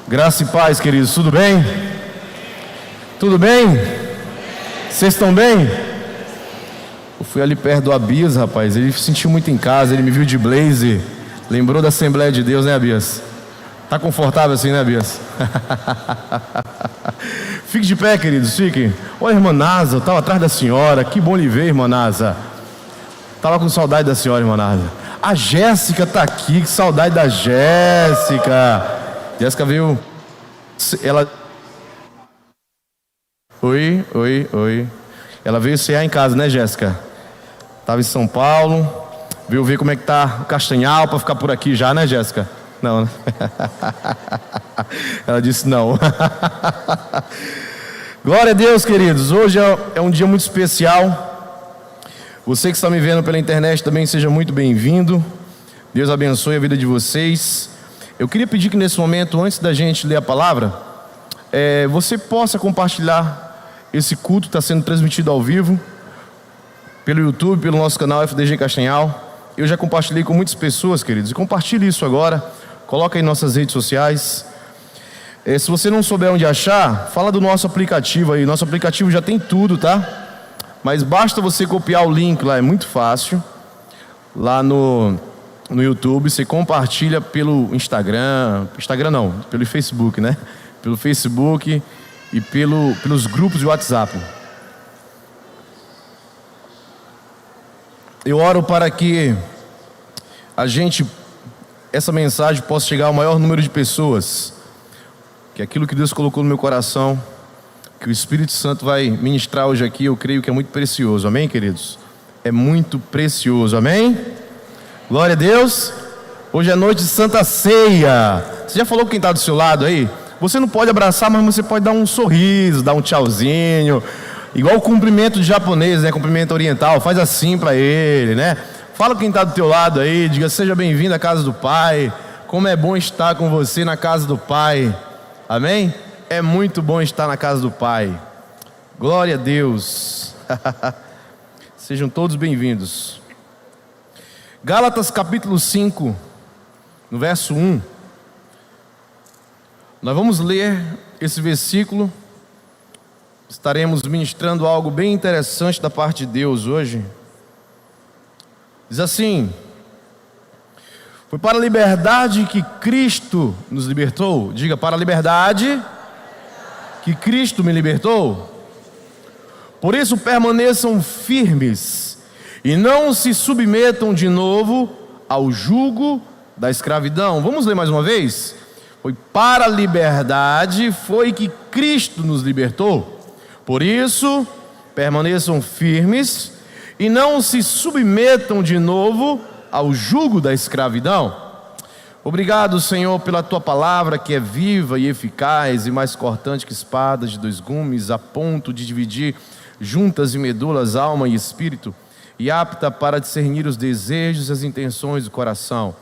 Graça e paz, queridos, tudo bem? Tudo bem? Vocês estão bem? Eu fui ali perto do Abias, rapaz, ele se sentiu muito em casa, ele me viu de blazer, lembrou da Assembleia de Deus, né, Abias? Tá confortável assim, né, Abias? Fique de pé, queridos, fiquem. Olha, irmã Nasa, eu estava atrás da senhora, que bom lhe ver, irmã Nasa. Tava com saudade da senhora, irmã Nasa. A Jéssica tá aqui, que saudade da Jéssica. Jéssica veio, ela... Oi. Ela veio cear em casa, né, Jéssica? Tava em São Paulo, veio ver como é que tá o Castanhal para ficar por aqui já, né, Jéssica? Não, né? Ela disse não. Glória a Deus, queridos. Hoje é um dia muito especial. Você que está me vendo pela internet também, seja muito bem-vindo. Deus abençoe a vida de vocês. Eu queria pedir que nesse momento, antes da gente ler a palavra, você possa compartilhar esse culto. Está sendo transmitido ao vivo pelo YouTube, pelo nosso canal FDG Castanhal. Eu já compartilhei com muitas pessoas, queridos, e compartilhe isso agora. Coloca aí em nossas redes sociais. Se você não souber onde achar, fala do nosso aplicativo aí. Nosso aplicativo já tem tudo, tá? Mas basta você copiar o link lá, é muito fácil. Lá no YouTube, você compartilha pelo Instagram não, pelo Facebook, né? Pelo Facebook e pelos grupos de WhatsApp. Eu oro para que essa mensagem possa chegar ao maior número de pessoas, que aquilo que Deus colocou no meu coração, que o Espírito Santo vai ministrar hoje aqui, eu creio que é muito precioso, amém, queridos? É muito precioso, amém? Glória a Deus. Hoje é noite de Santa Ceia. Você já falou com quem está do seu lado aí? Você não pode abraçar, mas você pode dar um sorriso, dar um tchauzinho, igual o cumprimento de japonês, né? Cumprimento oriental, faz assim para ele, né? Fala com quem está do teu lado aí, diga: seja bem-vindo à casa do Pai. Como é bom estar com você na casa do Pai, amém? É muito bom estar na casa do Pai. Glória a Deus. Sejam todos bem-vindos. Gálatas capítulo 5, no verso 1. Nós vamos ler esse versículo. Estaremos ministrando algo bem interessante da parte de Deus hoje. Diz assim: foi para a liberdade que Cristo nos libertou. Diga: para a liberdade que Cristo me libertou. Por isso permaneçam firmes e não se submetam de novo ao jugo da escravidão. Vamos ler mais uma vez? Foi para a liberdade foi que Cristo nos libertou. Por isso permaneçam firmes e não se submetam de novo ao jugo da escravidão. Obrigado, Senhor, pela Tua palavra, que é viva e eficaz e mais cortante que espadas de dois gumes, a ponto de dividir juntas e medulas, alma e espírito, e apta para discernir os desejos e as intenções do coração.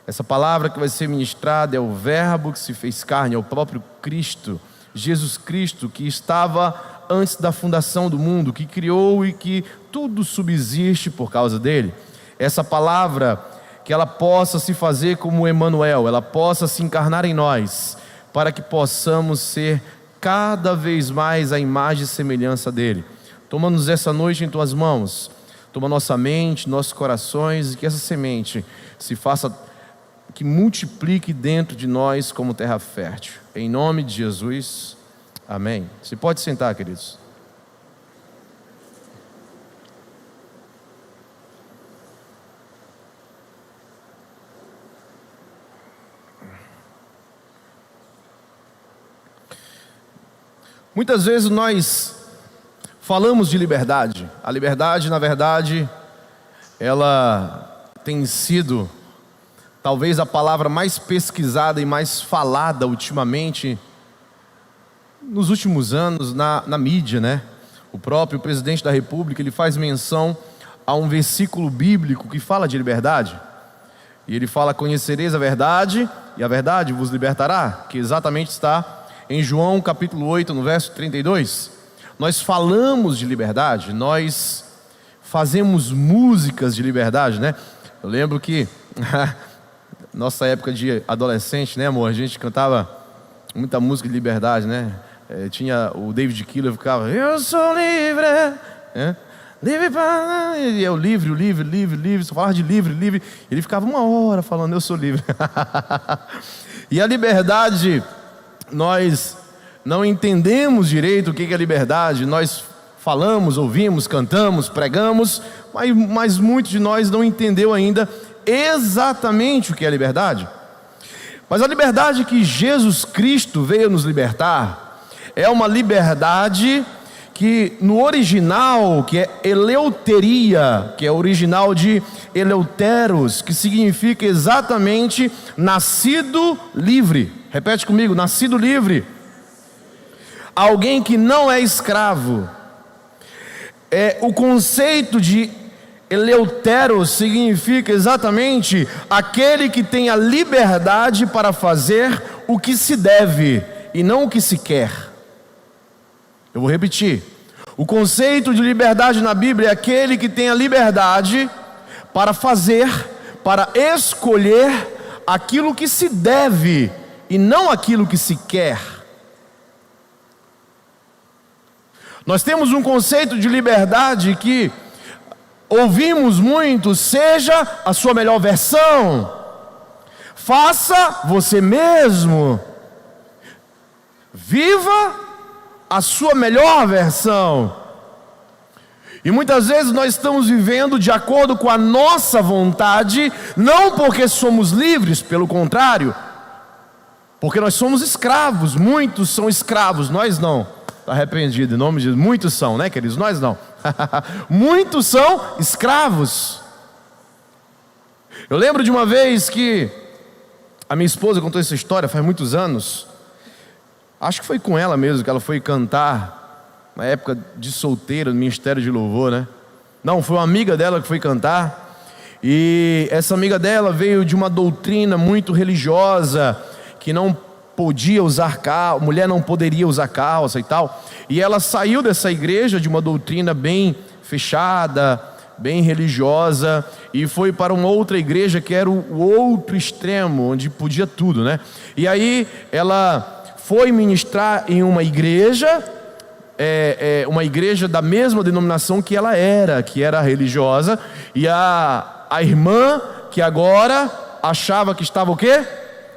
Essa palavra que vai ser ministrada é o Verbo que se fez carne, é o próprio Cristo, Jesus Cristo, que estava antes da fundação do mundo, que criou e que tudo subsiste por causa dele. Essa palavra, que ela possa se fazer como Emanuel, ela possa se encarnar em nós, para que possamos ser cada vez mais a imagem e semelhança dele. Toma-nos essa noite em tuas mãos, toma nossa mente, nossos corações, e que essa semente se faça, que multiplique dentro de nós como terra fértil. Em nome de Jesus, amém. Você pode sentar, queridos. Muitas vezes nós falamos de liberdade. A liberdade, na verdade, ela tem sido talvez a palavra mais pesquisada e mais falada ultimamente, nos últimos anos, na mídia, né? O próprio presidente da República, ele faz menção a um versículo bíblico que fala de liberdade. E ele fala: conhecereis a verdade, e a verdade vos libertará, que exatamente está em João capítulo 8, no verso 32. Nós falamos de liberdade, nós fazemos músicas de liberdade, né? Eu lembro que nossa época de adolescente, né, amor? A gente cantava Muita música de liberdade, né? Tinha o David Killer, ficava, eu sou livre, livre para... E eu livre, só falava de livre. Ele ficava 1 hora falando, eu sou livre. E a liberdade, nós não entendemos direito o que é liberdade. Nós falamos, ouvimos, cantamos, pregamos, mas muitos de nós não entendeu ainda exatamente o que é liberdade. Mas a liberdade que Jesus Cristo veio nos libertar é uma liberdade que no original, que é eleuteria, que é original de eleuteros, que significa exatamente nascido livre. Repete comigo, nascido livre. Alguém que não é escravo. O conceito de eleuteros significa exatamente aquele que tem a liberdade para fazer o que se deve e não o que se quer. Eu vou repetir. O conceito de liberdade na Bíblia é aquele que tem a liberdade para fazer, para escolher aquilo que se deve e não aquilo que se quer. Nós temos um conceito de liberdade que ouvimos muito, seja a sua melhor versão, faça você mesmo, viva a sua melhor versão. E muitas vezes nós estamos vivendo de acordo com a nossa vontade, não porque somos livres, pelo contrário, porque nós somos escravos. Muitos são escravos, nós não. Está arrependido, em nome de Jesus. Muitos são, né, queridos? Nós não. Muitos são escravos. Eu lembro de uma vez que a minha esposa contou essa história faz muitos anos. Acho que foi com ela mesmo que ela foi cantar na época de solteira, no Ministério de Louvor, né? Não, foi uma amiga dela que foi cantar. E essa amiga dela veio de uma doutrina muito religiosa, que não podia usar calça, mulher não poderia usar calça e tal. E ela saiu dessa igreja de uma doutrina bem fechada, bem religiosa, e foi para uma outra igreja que era o outro extremo, onde podia tudo, né? E aí ela foi ministrar em uma igreja da mesma denominação que ela era, que era religiosa, e a irmã que agora achava que estava o quê?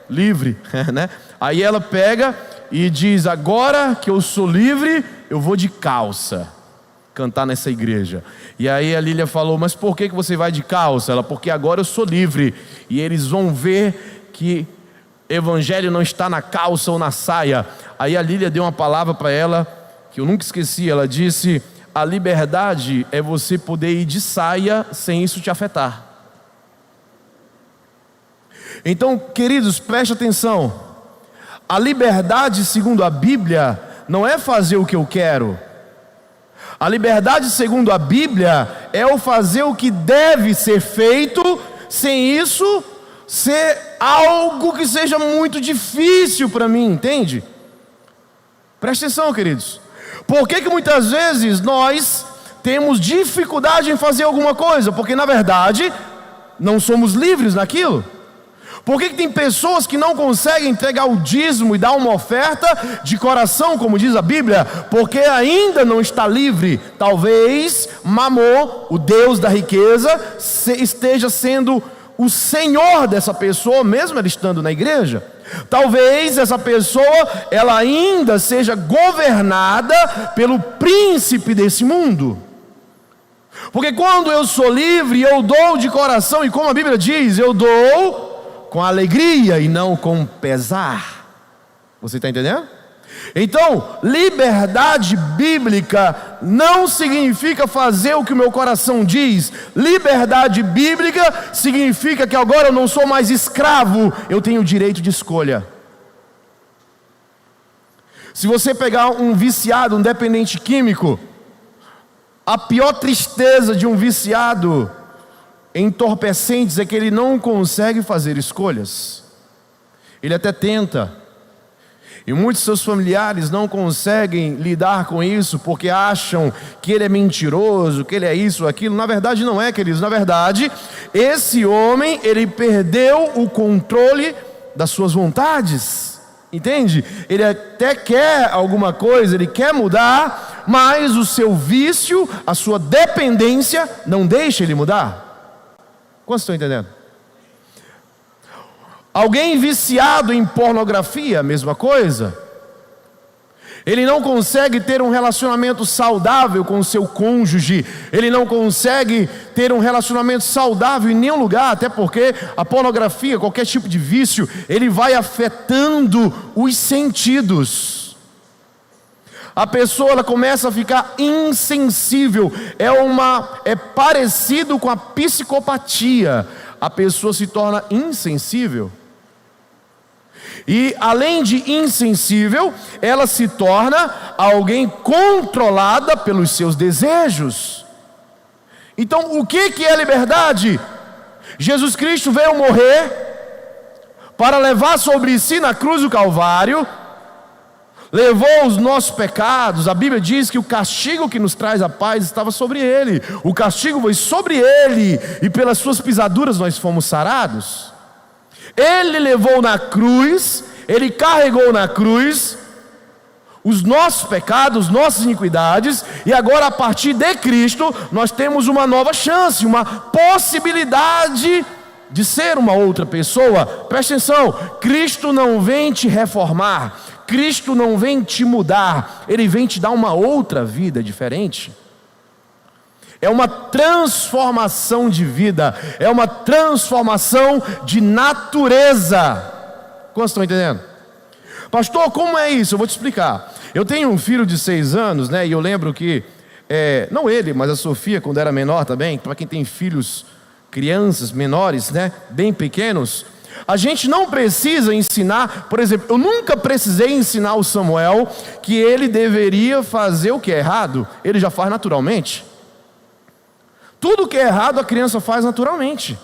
Livre, né? Aí ela pega e diz, agora que eu sou livre, eu vou de calça cantar nessa igreja. E aí a Lília falou, mas por que você vai de calça? Ela, porque agora eu sou livre, e eles vão ver que evangelho não está na calça ou na saia. Aí a Lília deu uma palavra para ela, que eu nunca esqueci. Ela disse, a liberdade é você poder ir de saia sem isso te afetar. Então, queridos, preste atenção. A liberdade, segundo a Bíblia, não é fazer o que eu quero. A liberdade, segundo a Bíblia, é o fazer o que deve ser feito, sem isso ser algo que seja muito difícil para mim, entende? Preste atenção, queridos. Por que muitas vezes nós temos dificuldade em fazer alguma coisa? Porque na verdade não somos livres naquilo. Por que tem pessoas que não conseguem entregar o dízimo e dar uma oferta de coração, como diz a Bíblia? Porque ainda não está livre. Talvez Mamon, o Deus da riqueza, esteja sendo o senhor dessa pessoa, mesmo ela estando na igreja. Talvez essa pessoa, ela ainda seja governada pelo príncipe desse mundo. Porque quando eu sou livre, eu dou de coração, e como a Bíblia diz, eu dou com alegria e não com pesar. Você está entendendo? Então, liberdade bíblica não significa fazer o que o meu coração diz. Liberdade bíblica significa que agora eu não sou mais escravo, eu tenho direito de escolha. Se você pegar um viciado, um dependente químico, a pior tristeza de um viciado entorpecentes é que ele não consegue fazer escolhas. Ele até tenta, e muitos de seus familiares não conseguem lidar com isso, porque acham que ele é mentiroso, que ele é isso, aquilo. Na verdade não é, queridos. Na verdade, esse homem, ele perdeu o controle das suas vontades. Entende? Ele até quer alguma coisa, ele quer mudar, mas o seu vício, a sua dependência não deixa ele mudar. Quantos estão entendendo? Alguém viciado em pornografia, mesma coisa. Ele não consegue ter um relacionamento saudável com o seu cônjuge. Ele não consegue ter um relacionamento saudável em nenhum lugar, até porque a pornografia, qualquer tipo de vício, ele vai afetando os sentidos. A pessoa ela começa a ficar insensível. É parecido com a psicopatia. A pessoa se torna insensível. E além de insensível, ela se torna alguém controlada pelos seus desejos. Então, o que é liberdade? Jesus Cristo veio morrer para levar sobre si na cruz do Calvário, levou os nossos pecados. A Bíblia diz que o castigo que nos traz a paz estava sobre ele. O castigo foi sobre ele, e pelas suas pisaduras nós fomos sarados. Ele levou na cruz, ele carregou na cruz os nossos pecados, nossas iniquidades, e agora a partir de Cristo nós temos uma nova chance, uma possibilidade de ser uma outra pessoa. Presta atenção, Cristo não vem te reformar, Cristo não vem te mudar, Ele vem te dar uma outra vida diferente. É uma transformação de vida, é uma transformação de natureza. Quantos estão entendendo? Pastor, como é isso? Eu vou te explicar. Eu tenho um filho de 6 anos, né? E eu lembro que, não ele, mas a Sofia, quando era menor também, para quem tem filhos, crianças menores, né? Bem pequenos, a gente não precisa ensinar. Por exemplo, eu nunca precisei ensinar o Samuel que ele deveria fazer o que é errado. Ele já faz naturalmente. Tudo que é errado a criança faz naturalmente.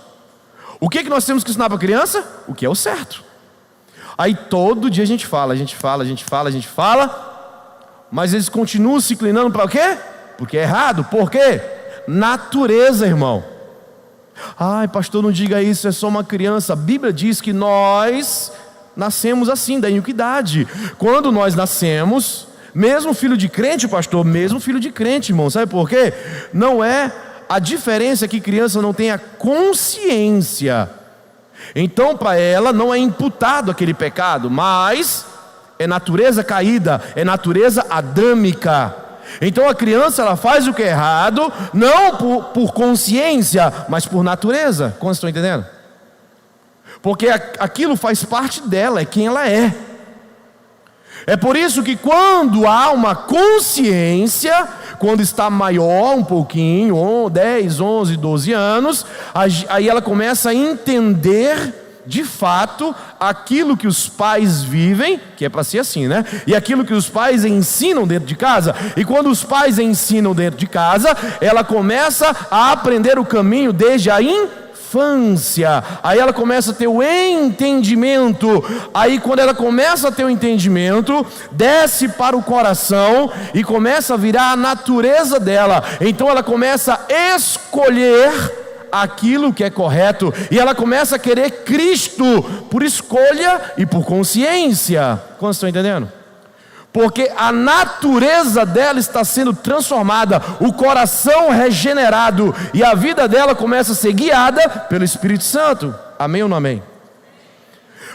O que nós temos que ensinar para a criança? O que é o certo. Aí todo dia a gente fala, mas eles continuam se inclinando para o quê? Porque é errado. Por quê? Natureza, irmão. Ai, pastor, não diga isso, é só uma criança. A Bíblia diz que nós nascemos assim, da iniquidade. Quando nós nascemos, mesmo filho de crente, pastor, mesmo filho de crente, irmão, sabe por quê? Não é... A diferença é que criança não tem a consciência. Então para ela não é imputado aquele pecado, mas é natureza caída, é natureza adâmica. Então a criança ela faz o que é errado, não por consciência, mas por natureza. Como vocês estão entendendo? Porque aquilo faz parte dela, é quem ela é. É por isso que quando há uma consciência, quando está maior um pouquinho, 10, 11, 12 anos, aí ela começa a entender de fato aquilo que os pais vivem, que é para ser assim, né? E aquilo que os pais ensinam dentro de casa. E quando os pais ensinam dentro de casa, ela começa a aprender o caminho desde a infância. Aí ela começa a ter o entendimento. Aí quando ela começa a ter o entendimento, desce para o coração e começa a virar a natureza dela. Então ela começa a escolher aquilo que é correto, e ela começa a querer Cristo por escolha e por consciência. Quantos estão entendendo? Porque a natureza dela está sendo transformada, o coração regenerado, e a vida dela começa a ser guiada pelo Espírito Santo. Amém ou não amém?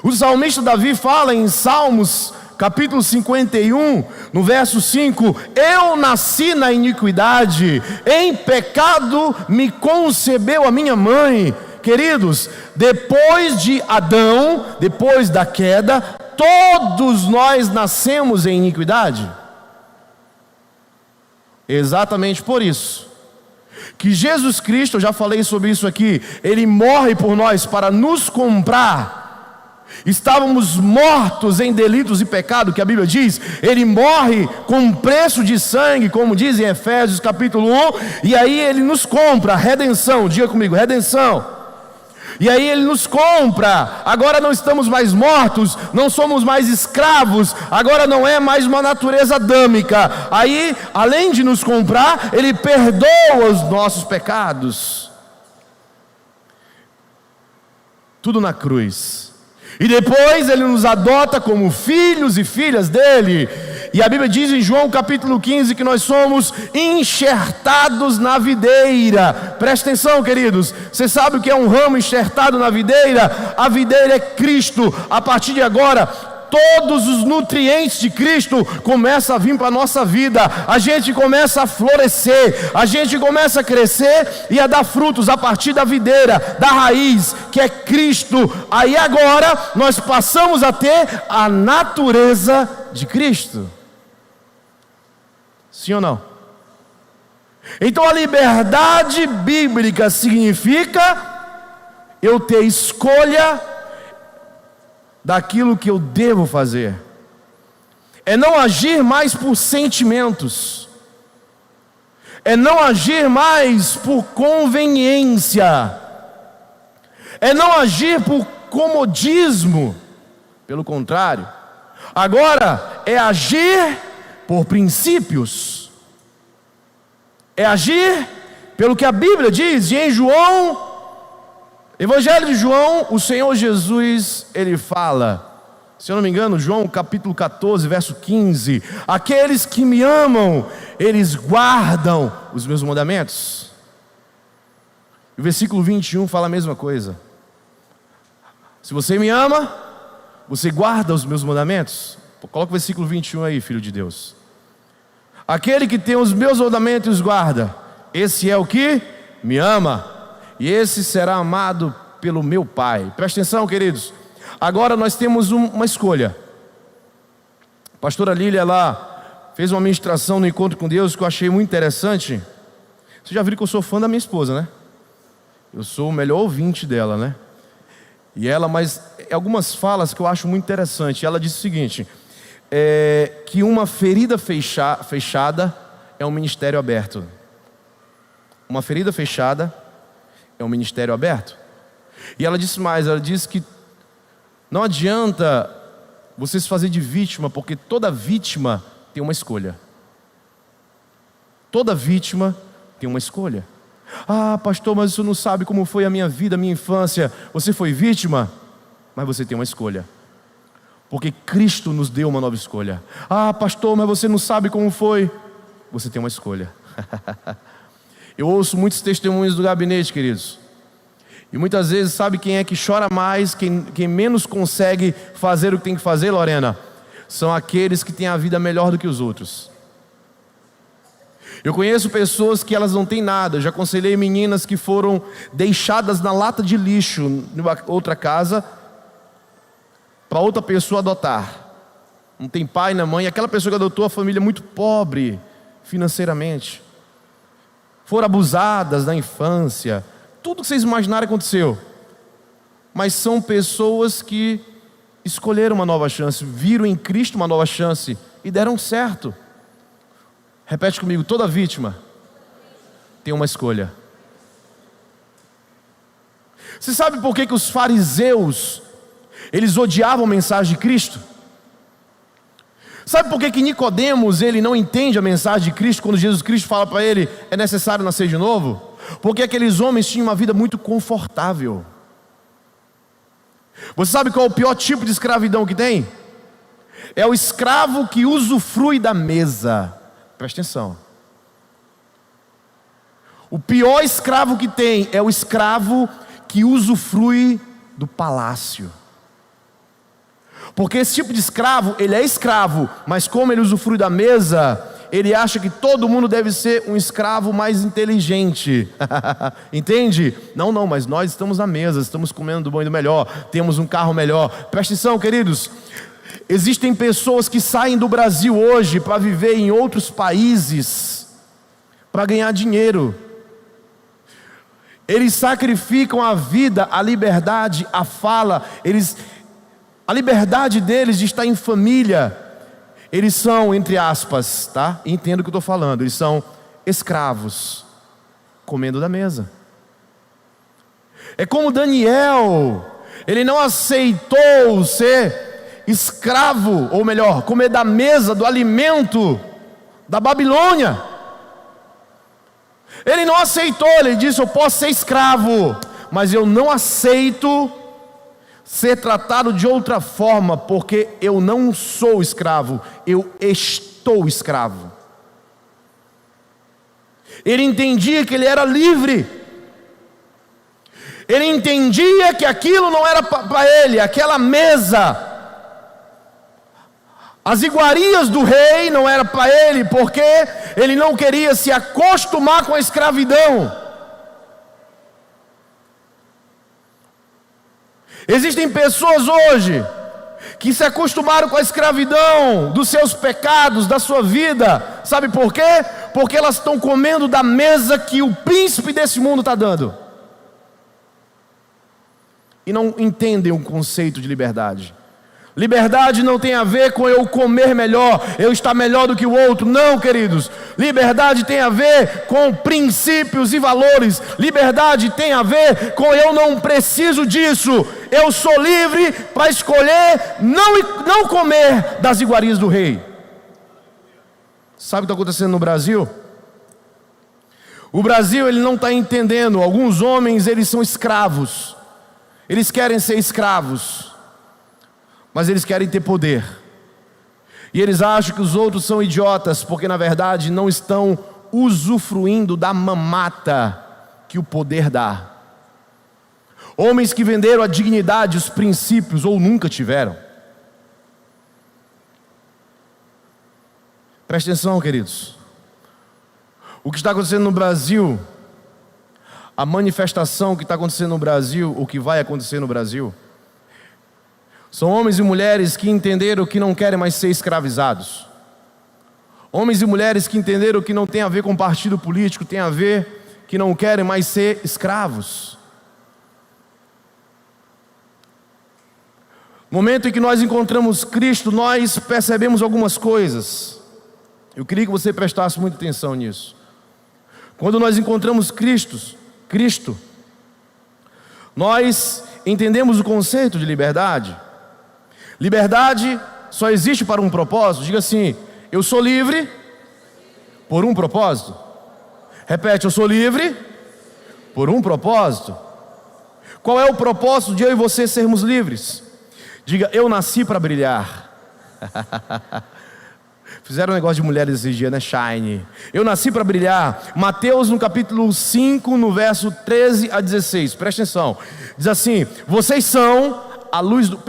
O salmista Davi fala em Salmos capítulo 51, no verso 5: eu nasci na iniquidade, em pecado me concebeu a minha mãe. Queridos, depois de Adão, depois da queda, todos nós nascemos em iniquidade. Exatamente por isso que Jesus Cristo, eu já falei sobre isso aqui, Ele morre por nós para nos comprar. Estávamos mortos em delitos e pecado, que a Bíblia diz. Ele morre com preço de sangue, como diz em Efésios capítulo 1. E aí Ele nos compra, redenção. Diga comigo, redenção. E aí Ele nos compra. Agora não estamos mais mortos, não somos mais escravos. Agora não é mais uma natureza adâmica. Aí, além de nos comprar, Ele perdoa os nossos pecados. Tudo na cruz. E depois Ele nos adota como filhos e filhas dEle. E a Bíblia diz em João capítulo 15 que nós somos enxertados na videira. Presta atenção, queridos. Você sabe o que é um ramo enxertado na videira? A videira é Cristo. A partir de agora, todos os nutrientes de Cristo começam a vir para a nossa vida. A gente começa a florescer, a gente começa a crescer e a dar frutos a partir da videira, da raiz, que é Cristo. Aí agora nós passamos a ter a natureza de Cristo. Sim ou não? Então a liberdade bíblica significa eu ter escolha daquilo que eu devo fazer. É não agir mais por sentimentos. É não agir mais por conveniência. É não agir por comodismo. Pelo contrário, agora é agir por princípios. É agir pelo que a Bíblia diz. E em João, Evangelho de João, o Senhor Jesus, Ele fala, se eu não me engano, João capítulo 14, verso 15: aqueles que me amam, eles guardam os meus mandamentos. E o versículo 21 fala a mesma coisa. Se você me ama, você guarda os meus mandamentos. Coloca o versículo 21 aí, filho de Deus. Aquele que tem os meus mandamentos e os guarda, esse é o que me ama, e esse será amado pelo meu Pai. Presta atenção, queridos. Agora nós temos uma escolha. A pastora Lília lá fez uma ministração no Encontro com Deus que eu achei muito interessante. Vocês já viram que eu sou fã da minha esposa, né? Eu sou o melhor ouvinte dela, né? E ela, mas algumas falas que eu acho muito interessante. Ela disse o seguinte: que uma ferida fechada é um ministério aberto. Uma ferida fechada é um ministério aberto. E ela disse mais, ela disse que não adianta você se fazer de vítima, porque toda vítima tem uma escolha. Toda vítima tem uma escolha. Ah, pastor, mas você não sabe como foi a minha vida, a minha infância. Você foi vítima, mas você tem uma escolha. Porque Cristo nos deu uma nova escolha. Ah, pastor, mas você não sabe como foi. Você tem uma escolha. Eu ouço muitos testemunhos do gabinete, queridos. E muitas vezes, sabe quem é que chora mais, quem menos consegue fazer o que tem que fazer, Lorena? São aqueles que têm a vida melhor do que os outros. Eu conheço pessoas que elas não têm nada. Eu já aconselhei meninas que foram deixadas na lata de lixo em outra casa, para outra pessoa adotar. Não tem pai nem mãe. Aquela pessoa que adotou a família é muito pobre financeiramente. Foram abusadas na infância. Tudo que vocês imaginarem aconteceu. Mas são pessoas que escolheram uma nova chance, viram em Cristo uma nova chance e deram certo. Repete comigo: toda vítima tem uma escolha. Você sabe por que os fariseus eles odiavam a mensagem de Cristo? Sabe por que Nicodemos ele não entende a mensagem de Cristo quando Jesus Cristo fala para ele: é necessário nascer de novo? Porque aqueles homens tinham uma vida muito confortável. Você sabe qual é o pior tipo de escravidão que tem? É o escravo que usufrui da mesa. Presta atenção. O pior escravo que tem é o escravo que usufrui do palácio. Porque esse tipo de escravo, ele é escravo, mas como ele usufrui da mesa, ele acha que todo mundo deve ser um escravo mais inteligente. Entende? Não, mas nós estamos na mesa, estamos comendo do bom e do melhor, temos um carro melhor. Presta atenção, queridos. Existem pessoas que saem do Brasil hoje para viver em outros países, para ganhar dinheiro. Eles sacrificam a vida, a liberdade, a fala, a liberdade deles de estar em família. Eles são, entre aspas, tá? Entendo o que eu estou falando. Eles são escravos, comendo da mesa. É como Daniel. Ele não aceitou ser escravo, ou melhor, comer da mesa, do alimento da Babilônia. Ele não aceitou, ele disse: eu posso ser escravo, mas eu não aceito ser tratado de outra forma, porque eu não sou escravo, eu estou escravo. Ele entendia que ele era livre. Ele entendia que aquilo não era para ele, aquela mesa, as iguarias do rei não era para ele, porque ele não queria se acostumar com a escravidão. Existem pessoas hoje que se acostumaram com a escravidão dos seus pecados, da sua vida. Sabe por quê? Porque elas estão comendo da mesa que o príncipe desse mundo está dando, e não entendem o conceito de liberdade. Liberdade não tem a ver com eu comer melhor, eu estar melhor do que o outro. Não, queridos. Liberdade tem a ver com princípios e valores. Liberdade tem a ver com eu não preciso disso. Eu sou livre para escolher não comer das iguarias do rei. Sabe o que está acontecendo no Brasil? O Brasil, ele não está entendendo. Alguns homens, eles são escravos. Eles querem ser escravos, mas eles querem ter poder. E eles acham que os outros são idiotas, porque na verdade não estão usufruindo da mamata que o poder dá. Homens que venderam a dignidade, os princípios, ou nunca tiveram. Preste atenção, queridos. O que está acontecendo no Brasil, a manifestação que está acontecendo no Brasil, o que vai acontecer no Brasil, são homens e mulheres que entenderam que não querem mais ser escravizados. Homens e mulheres que entenderam que não tem a ver com partido político, tem a ver que não querem mais ser escravos. No momento em que nós encontramos Cristo, nós percebemos algumas coisas. Eu queria que você prestasse muita atenção nisso. Quando nós encontramos Cristo, nós entendemos o conceito de liberdade. Liberdade só existe para um propósito. Diga assim: eu sou livre por um propósito. Repete: eu sou livre por um propósito. Qual é o propósito de eu e você sermos livres? Diga: eu nasci para brilhar. Fizeram um negócio de mulheres esses dias, né? Shine. Eu nasci para brilhar. Mateus no capítulo 5, no verso 13 a 16. Presta atenção. Diz assim: vocês são a luz do...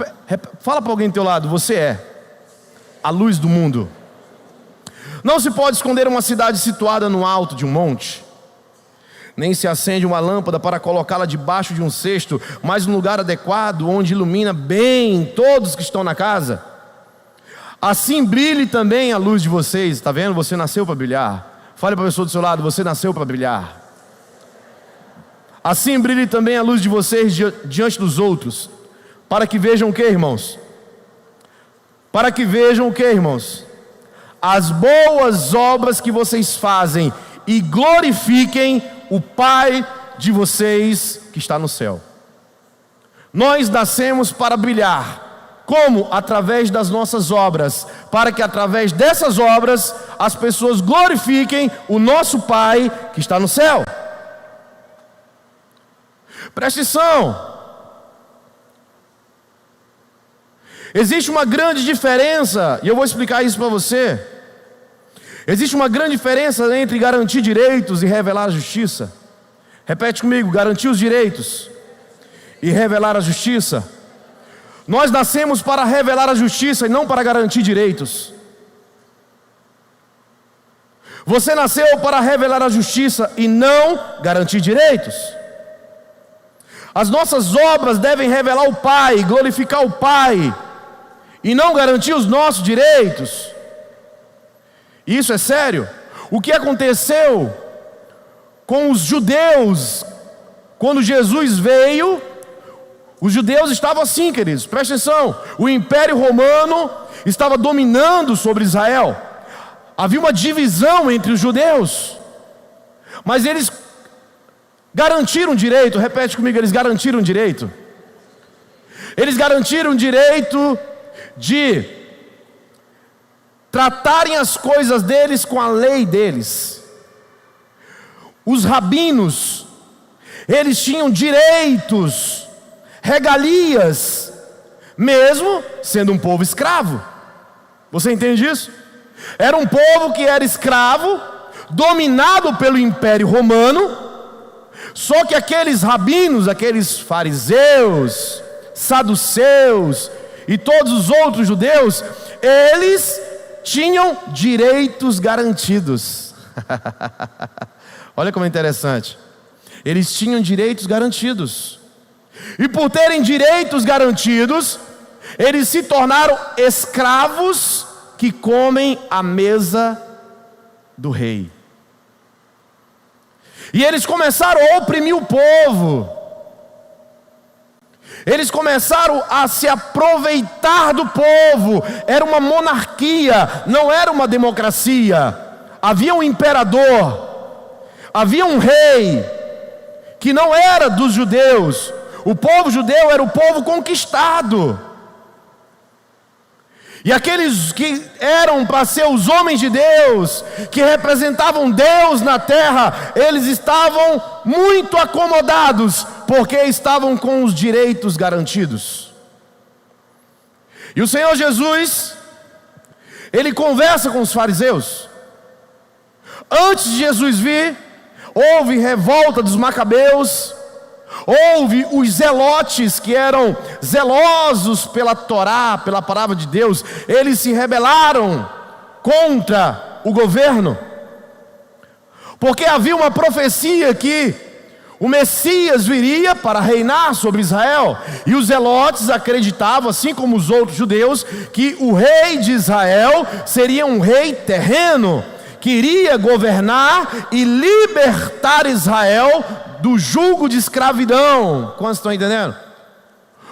Fala para alguém do teu lado: você é a luz do mundo. Não se pode esconder uma cidade situada no alto de um monte, nem se acende uma lâmpada para colocá-la debaixo de um cesto, mas no lugar adequado, onde ilumina bem todos que estão na casa. Assim brilhe também a luz de vocês. Está vendo? Você nasceu para brilhar. Fale para a pessoa do seu lado: você nasceu para brilhar. Assim brilhe também a luz de vocês diante dos outros, para que vejam o que, irmãos? Para que vejam o que, irmãos? As boas obras que vocês fazem e glorifiquem o Pai de vocês que está no céu. Nós nascemos para brilhar. Como? Através das nossas obras, para que através dessas obras as pessoas glorifiquem o nosso Pai que está no céu. Preste atenção. Existe uma grande diferença, e eu vou explicar isso para você. Existe uma grande diferença entre garantir direitos e revelar a justiça. Repete comigo: garantir os direitos e revelar a justiça. Nós nascemos para revelar a justiça e não para garantir direitos. Você nasceu para revelar a justiça e não garantir direitos. As nossas obras devem revelar o Pai, glorificar o Pai, e não garantir os nossos direitos. Isso é sério. O que aconteceu com os judeus quando Jesus veio? Os judeus estavam assim, queridos, presta atenção. O Império Romano estava dominando sobre Israel. Havia uma divisão entre os judeus, mas eles garantiram direito. Repete comigo: eles garantiram direito. Eles garantiram direito de tratarem as coisas deles com a lei deles. Os rabinos, eles tinham direitos, regalias mesmo sendo um povo escravo. Você entende isso? Era um povo que era escravo, dominado pelo Império Romano. Só que aqueles rabinos, aqueles fariseus, saduceus e todos os outros judeus, eles tinham direitos garantidos. Olha como é interessante. Eles tinham direitos garantidos. E por terem direitos garantidos, eles se tornaram escravos que comem à mesa do rei. E eles começaram a oprimir o povo. Eles começaram a se aproveitar do povo. Era uma monarquia, não era uma democracia. Havia um imperador, havia um rei que não era dos judeus. O povo judeu era o povo conquistado. E aqueles que eram para ser os homens de Deus, que representavam Deus na terra, eles estavam muito acomodados, porque estavam com os direitos garantidos. E o Senhor Jesus, Ele conversa com os fariseus. Antes de Jesus vir, houve revolta dos macabeus. Houve os zelotes, que eram zelosos pela Torá, pela palavra de Deus. Eles se rebelaram contra o governo, porque havia uma profecia que o Messias viria para reinar sobre Israel. E os zelotes acreditavam, assim como os outros judeus, que o rei de Israel seria um rei terreno, que iria governar e libertar Israel do jugo de escravidão. Quantos estão entendendo?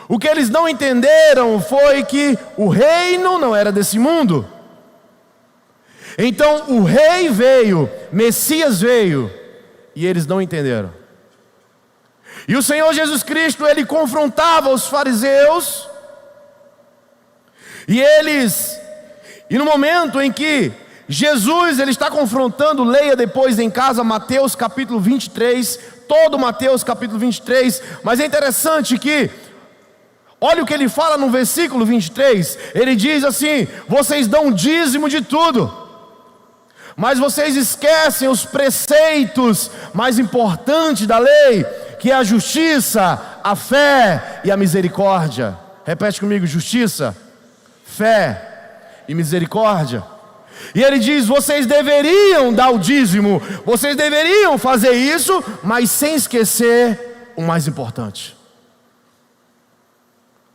O que eles não entenderam foi que o reino não era desse mundo. Então o rei veio, Messias veio, e eles não entenderam. E o Senhor Jesus Cristo, Ele confrontava os fariseus, e no momento em que Jesus, Ele está confrontando, leia depois em casa Mateus capítulo 23, todo Mateus capítulo 23, mas é interessante que, olha o que Ele fala no versículo 23, Ele diz assim: vocês dão dízimo de tudo, mas vocês esquecem os preceitos mais importantes da lei, que é a justiça, a fé e a misericórdia. Repete comigo: justiça, fé e misericórdia. E ele diz: vocês deveriam dar o dízimo, vocês deveriam fazer isso, mas sem esquecer o mais importante.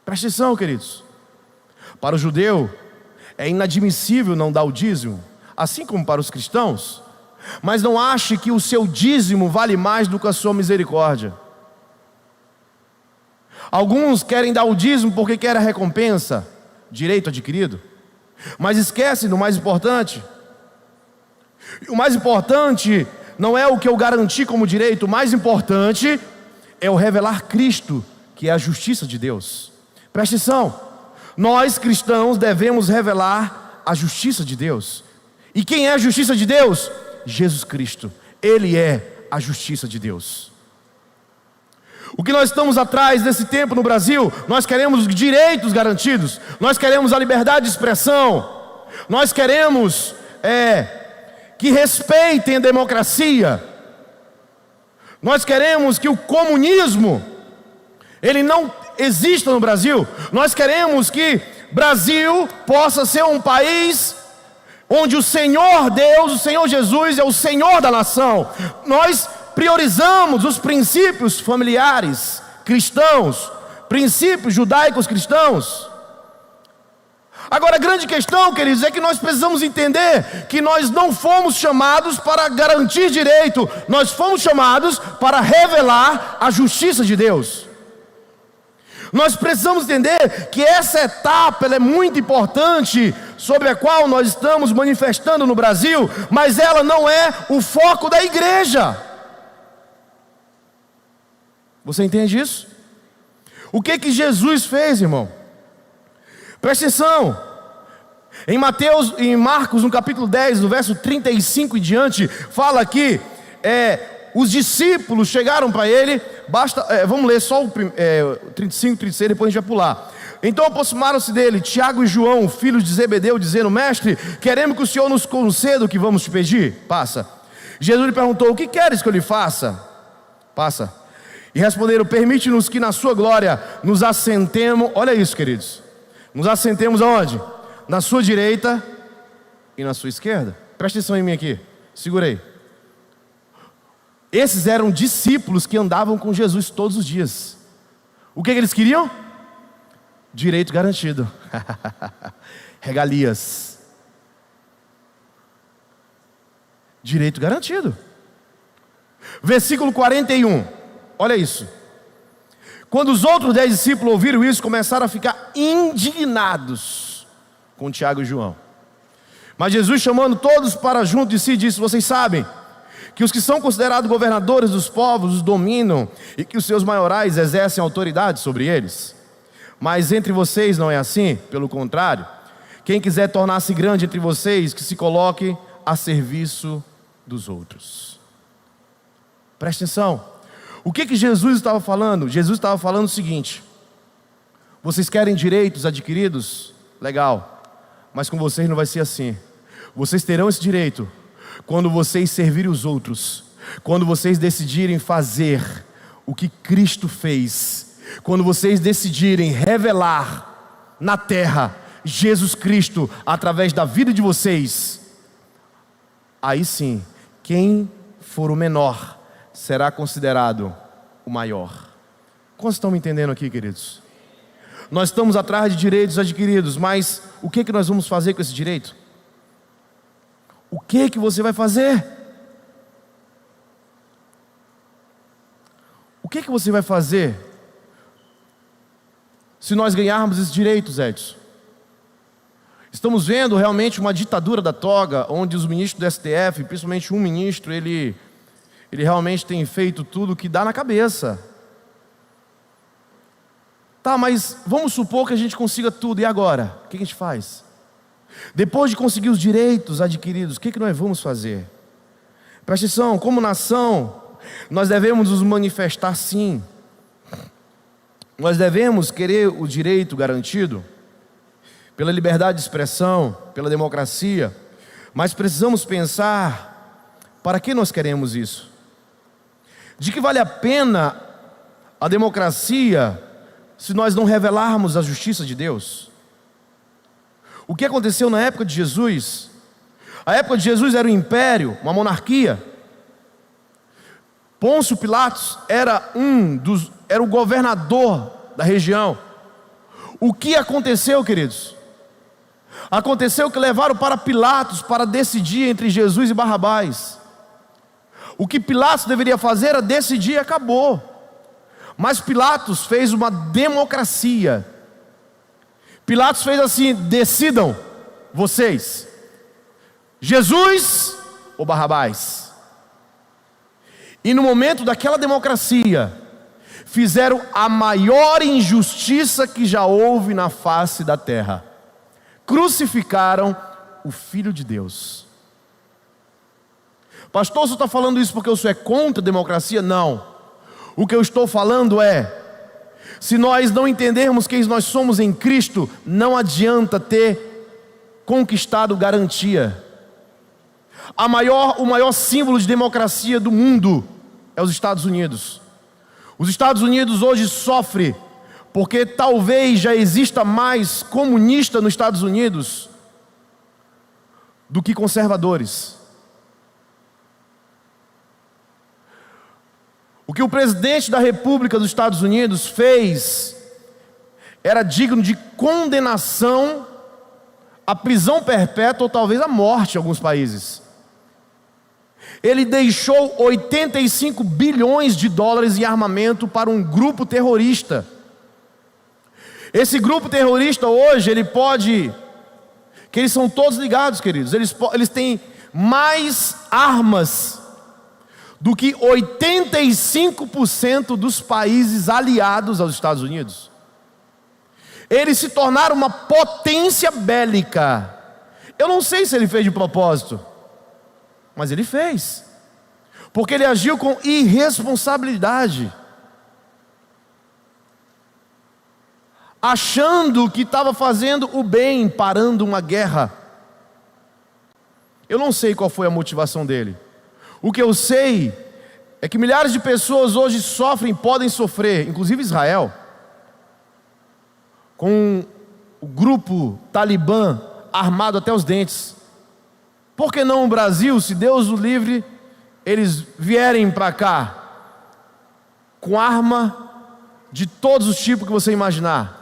Preste atenção, queridos. Para o judeu é inadmissível não dar o dízimo, assim como para os cristãos. Mas não ache que o seu dízimo vale mais do que a sua misericórdia. Alguns querem dar o dízimo porque querem a recompensa, direito adquirido, mas esquecem do mais importante. O mais importante não é o que eu garanti como direito. O mais importante é o revelar Cristo, que é a justiça de Deus. Preste atenção, nós cristãos devemos revelar a justiça de Deus. E quem é a justiça de Deus? Jesus Cristo. Ele é a justiça de Deus. O que nós estamos atrás desse tempo no Brasil, nós queremos direitos garantidos, nós queremos a liberdade de expressão, nós queremos que respeitem a democracia, nós queremos que o comunismo, ele não exista no Brasil, nós queremos que o Brasil possa ser um país onde o Senhor Deus, o Senhor Jesus é o Senhor da nação. Nós priorizamos os princípios familiares cristãos, princípios judaicos cristãos. Agora a grande questão, queridos, é que nós precisamos entender que nós não fomos chamados para garantir direito, nós fomos chamados para revelar a justiça de Deus. Nós precisamos entender que essa etapa ela é muito importante, sobre a qual nós estamos manifestando no Brasil, mas ela não é o foco da igreja. Você entende isso? O que Jesus fez, irmão? Preste atenção. Em Marcos, no capítulo 10, no verso 35 e diante, fala que os discípulos chegaram para ele. Vamos ler só o 35, 36, depois a gente vai pular. Então aproximaram-se dele Tiago e João, filhos de Zebedeu, dizendo: Mestre, queremos que o Senhor nos conceda o que vamos te pedir. Passa. Jesus lhe perguntou: o que queres que eu lhe faça? Passa. E responderam: permite-nos que na sua glória nos assentemos. Olha isso, queridos. Nos assentemos aonde? Na sua direita e na sua esquerda. Presta atenção em mim aqui. Segurei. Esses eram discípulos que andavam com Jesus todos os dias. O que eles queriam? Direito garantido. Regalias. Direito garantido. Versículo 41. Olha isso. Quando os outros 10 discípulos ouviram isso, começaram a ficar indignados com Tiago e João. Mas Jesus, chamando todos para junto de si, disse: vocês sabem que os que são considerados governadores dos povos os dominam e que os seus maiorais exercem autoridade sobre eles. Mas entre vocês não é assim, pelo contrário. Quem quiser tornar-se grande entre vocês, que se coloque a serviço dos outros. Preste atenção. O que Jesus estava falando? Jesus estava falando o seguinte: vocês querem direitos adquiridos? Legal. Mas com vocês não vai ser assim. Vocês terão esse direito quando vocês servirem os outros, quando vocês decidirem fazer o que Cristo fez, quando vocês decidirem revelar na terra Jesus Cristo através da vida de vocês. Aí sim, quem for o menor será considerado o maior. Quantos estão me entendendo aqui, queridos? Nós estamos atrás de direitos adquiridos, mas o que nós vamos fazer com esse direito? O que você vai fazer? O que você vai fazer se nós ganharmos esses direitos, Edson? Estamos vendo realmente uma ditadura da toga, onde os ministros do STF, principalmente um ministro, ele realmente tem feito tudo o que dá na cabeça. Tá, mas vamos supor que a gente consiga tudo, e agora? O que a gente faz? Depois de conseguir os direitos adquiridos, o que nós vamos fazer? Presta atenção, como nação, nós devemos nos manifestar sim. Nós devemos querer o direito garantido pela liberdade de expressão, pela democracia, mas precisamos pensar: para que nós queremos isso? De que vale a pena a democracia se nós não revelarmos a justiça de Deus? O que aconteceu na época de Jesus? A época de Jesus era um império, uma monarquia. Pôncio Pilatos era o governador da região. O que aconteceu, queridos? Aconteceu que levaram para Pilatos para decidir entre Jesus e Barrabás. O que Pilatos deveria fazer era decidir e acabou. Mas Pilatos fez uma democracia. Pilatos fez assim: decidam vocês, Jesus ou Barrabás. E no momento daquela democracia, fizeram a maior injustiça que já houve na face da terra: crucificaram o Filho de Deus. Pastor, você está falando isso porque o senhor é contra a democracia? Não. O que eu estou falando é: se nós não entendermos quem nós somos em Cristo, não adianta ter conquistado garantia. O maior símbolo de democracia do mundo é os Estados Unidos. Os Estados Unidos hoje sofrem porque talvez já exista mais comunista nos Estados Unidos do que conservadores. O que o presidente da República dos Estados Unidos fez era digno de condenação à prisão perpétua ou talvez à morte em alguns países. Ele deixou 85 bilhões de dólares em armamento para um grupo terrorista. Esse grupo terrorista hoje, que eles são todos ligados, queridos, eles têm mais armas do que 85% dos países aliados aos Estados Unidos. Eles se tornaram uma potência bélica. Eu não sei se ele fez de propósito, mas ele fez, porque ele agiu com irresponsabilidade. achando que estava fazendo o bem, parando uma guerra. Eu não sei qual foi a motivação dele. O que eu sei é que milhares de pessoas hoje sofrem, podem sofrer, inclusive Israel, com o grupo Talibã armado até os dentes. Por que não o Brasil, se Deus o livre, eles vierem para cá com arma de todos os tipos que você imaginar?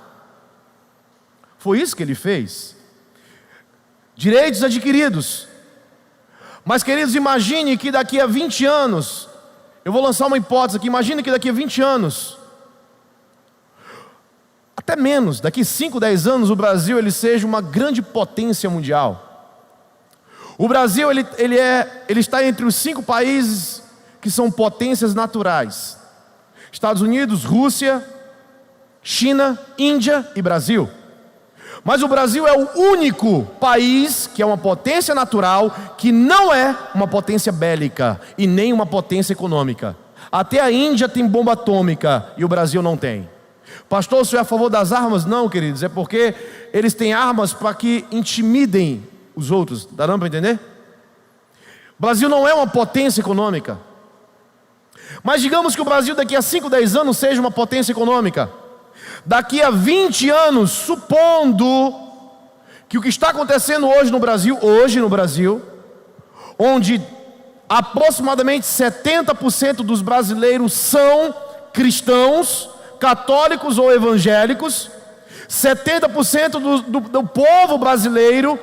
Foi isso que ele fez. Direitos adquiridos. Mas, queridos, imagine que daqui a 20 anos, eu vou lançar uma hipótese aqui, imagine que daqui a 20 anos, até menos, daqui 5, 10 anos, o Brasil ele seja uma grande potência mundial. O Brasil ele está entre os 5 países que são potências naturais: Estados Unidos, Rússia, China, Índia e Brasil. Mas o Brasil é o único país que é uma potência natural, que não é uma potência bélica e nem uma potência econômica. Até a Índia tem bomba atômica e o Brasil não tem. Pastor, o senhor é a favor das armas? Não, queridos, é porque eles têm armas para que intimidem os outros. Dá não para entender? O Brasil não é uma potência econômica. Mas digamos que o Brasil daqui a 5, 10 anos seja uma potência econômica. Daqui a 20 anos, supondo que o que está acontecendo hoje no Brasil, onde aproximadamente 70% dos brasileiros são cristãos, católicos ou evangélicos, 70% do povo brasileiro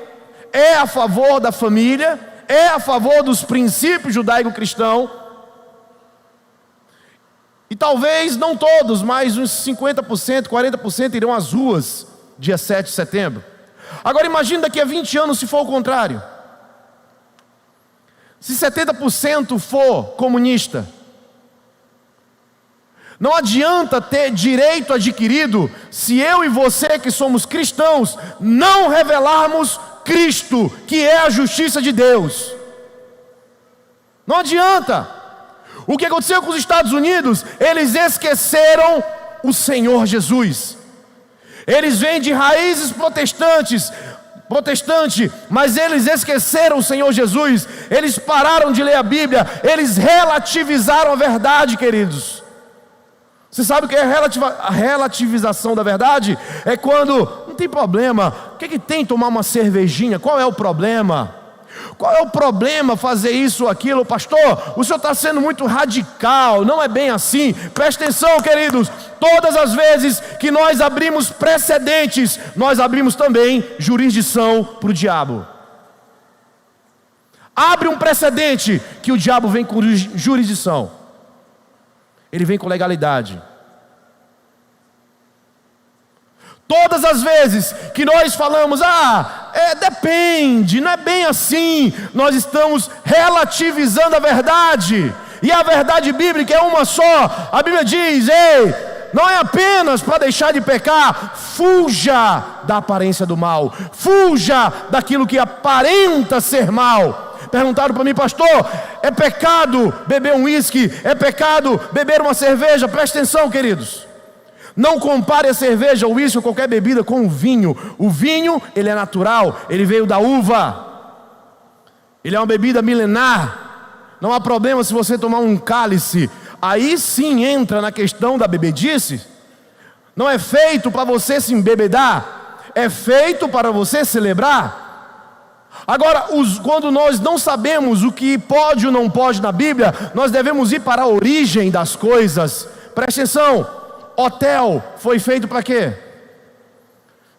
é a favor da família, é a favor dos princípios judaico-cristãos. E talvez não todos, mas uns 50%, 40% irão às ruas dia 7 de setembro. Agora imagine daqui a 20 anos se for o contrário. Se 70% for comunista. Não adianta ter direito adquirido se eu e você que somos cristãos não revelarmos Cristo, que é a justiça de Deus. Não adianta. O que aconteceu com os Estados Unidos? Eles esqueceram o Senhor Jesus. Eles vêm de raízes protestante, mas eles esqueceram o Senhor Jesus. Eles pararam de ler a Bíblia. Eles relativizaram a verdade, queridos. Você sabe o que é a relativização da verdade? É quando, não tem problema, o que tem tomar uma cervejinha? Qual é o problema? Qual é o problema fazer isso ou aquilo? Pastor, o senhor está sendo muito radical. Não é bem assim. Presta atenção, queridos. Todas as vezes que nós abrimos precedentes, nós abrimos também jurisdição para o diabo. Abre um precedente que o diabo vem com jurisdição. Ele vem com legalidade. Todas as vezes que nós falamos, depende, não é bem assim, nós estamos relativizando a verdade. E a verdade bíblica é uma só. A Bíblia diz, não é apenas para deixar de pecar, fuja da aparência do mal, fuja daquilo que aparenta ser mal. Perguntaram para mim, pastor, é pecado beber um uísque? É pecado beber uma cerveja? Presta atenção, queridos. Não compare a cerveja, o uísque ou qualquer bebida com o vinho. O vinho, ele é natural, ele veio da uva. Ele é uma bebida milenar. Não há problema se você tomar um cálice. Aí sim entra na questão da bebedice. Não é feito para você se embebedar, é feito para você celebrar. Agora, quando nós não sabemos o que pode ou não pode na Bíblia, nós devemos ir para a origem das coisas. Preste atenção. Hotel foi feito para quê?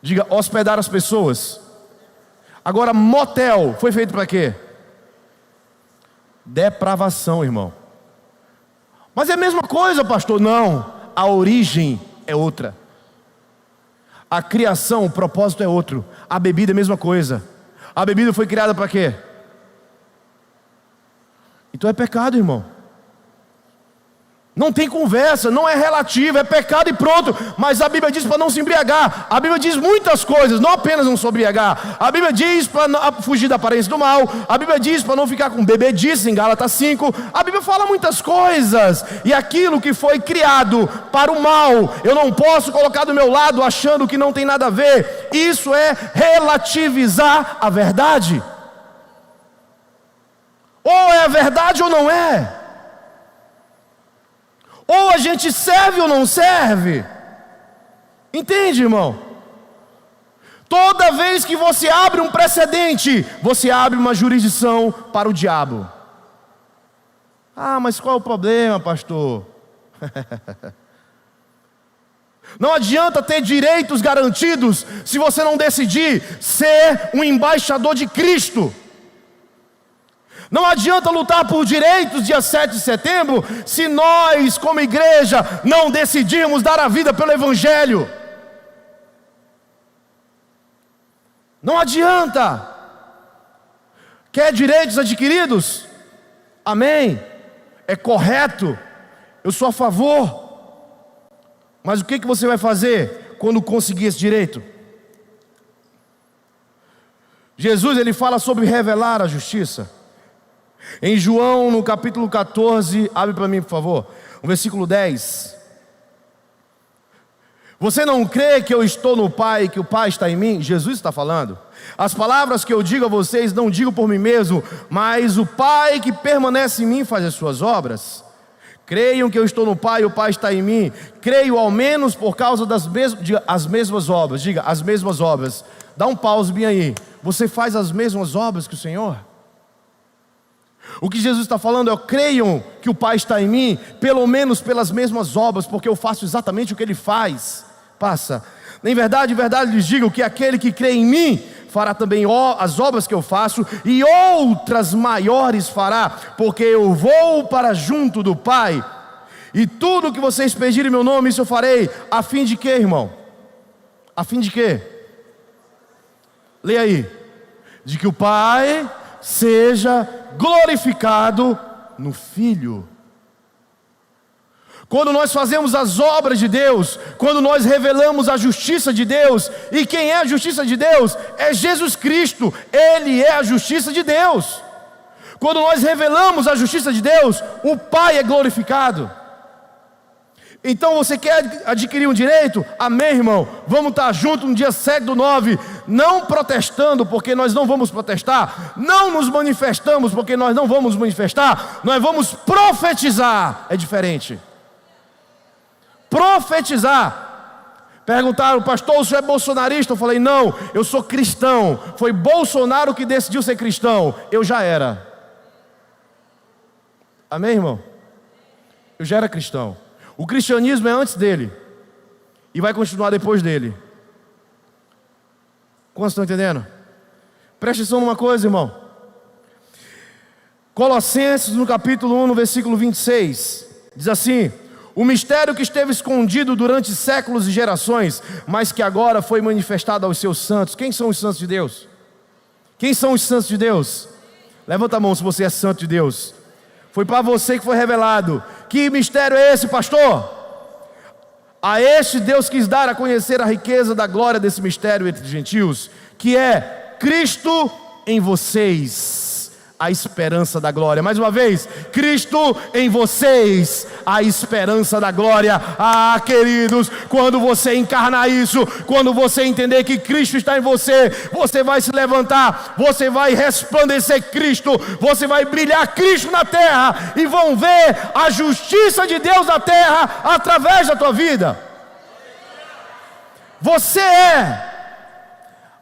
Diga, hospedar as pessoas. Agora, motel foi feito para quê? Depravação, irmão. Mas é a mesma coisa, pastor? Não, a origem é outra. A criação, o propósito é outro. A bebida é a mesma coisa. A bebida foi criada para quê? Então é pecado, irmão. Não tem conversa, não é relativo, é pecado e pronto. Mas a Bíblia diz para não se embriagar. A Bíblia diz muitas coisas, não apenas não se embriagar. A Bíblia diz para fugir da aparência do mal. A Bíblia diz para não ficar com bebedice, em Gálatas 5. A Bíblia fala muitas coisas. E aquilo que foi criado para o mal, eu não posso colocar do meu lado achando que não tem nada a ver. Isso é relativizar a verdade. Ou é a verdade ou não é. Ou a gente serve ou não serve. Entende, irmão? Toda vez que você abre um precedente, você abre uma jurisdição para o diabo. Ah, mas qual é o problema, pastor? Não adianta ter direitos garantidos se você não decidir ser um embaixador de Cristo. Não adianta lutar por direitos dia 7 de setembro se nós, como igreja, não decidirmos dar a vida pelo Evangelho. Não adianta. Quer direitos adquiridos? Amém. É correto. Eu sou a favor. Mas o que você vai fazer quando conseguir esse direito? Jesus, ele fala sobre revelar a justiça. Em João, no capítulo 14, abre para mim, por favor, o versículo 10. Você não crê que eu estou no Pai e que o Pai está em mim? Jesus está falando. As palavras que eu digo a vocês, não digo por mim mesmo, mas o Pai que permanece em mim faz as suas obras. Creiam que eu estou no Pai e o Pai está em mim. Creio ao menos por causa as mesmas obras. Diga, as mesmas obras. Dá um pause bem aí. Você faz as mesmas obras que o Senhor? O que Jesus está falando é: creiam que o Pai está em mim, pelo menos pelas mesmas obras, porque eu faço exatamente o que Ele faz. Passa. Em verdade, lhes digo que aquele que crê em mim fará também as obras que eu faço, e outras maiores fará, porque eu vou para junto do Pai. E tudo que vocês pedirem em meu nome, isso eu farei. A fim de quê, irmão? A fim de quê? Leia aí. De que o Pai seja glorificado no Filho. Quando nós fazemos as obras de Deus, quando nós revelamos a justiça de Deus, e quem é a justiça de Deus? É Jesus Cristo. Ele é a justiça de Deus. Quando nós revelamos a justiça de Deus, o Pai é glorificado. Então você quer adquirir um direito? Amém, irmão? Vamos estar juntos no dia 7/9, não protestando, porque nós não vamos protestar, não nos manifestamos, porque nós não vamos manifestar, nós vamos profetizar. É diferente. Profetizar. Perguntaram: pastor, o senhor é bolsonarista? Eu falei: não, eu sou cristão. Foi Bolsonaro que decidiu ser cristão, eu já era. Amém, irmão? Eu já era cristão. O cristianismo é antes dele e vai continuar depois dele. Quantos estão entendendo? Preste atenção numa coisa, irmão. Colossenses, no capítulo 1, no versículo 26, diz assim: o mistério que esteve escondido durante séculos e gerações, mas que agora foi manifestado aos seus santos. Quem são os santos de Deus? Quem são os santos de Deus? Levanta a mão se você é santo de Deus. Foi para você que foi revelado. Que mistério é esse, pastor? A este Deus quis dar a conhecer a riqueza da glória desse mistério entre os gentios, que é Cristo em vocês, a esperança da glória. Mais uma vez, Cristo em vocês, a esperança da glória. Ah, queridos, quando você encarnar isso, quando você entender que Cristo está em você, você vai se levantar, você vai resplandecer Cristo, você vai brilhar Cristo na terra, e vão ver a justiça de Deus na terra através da tua vida. Você é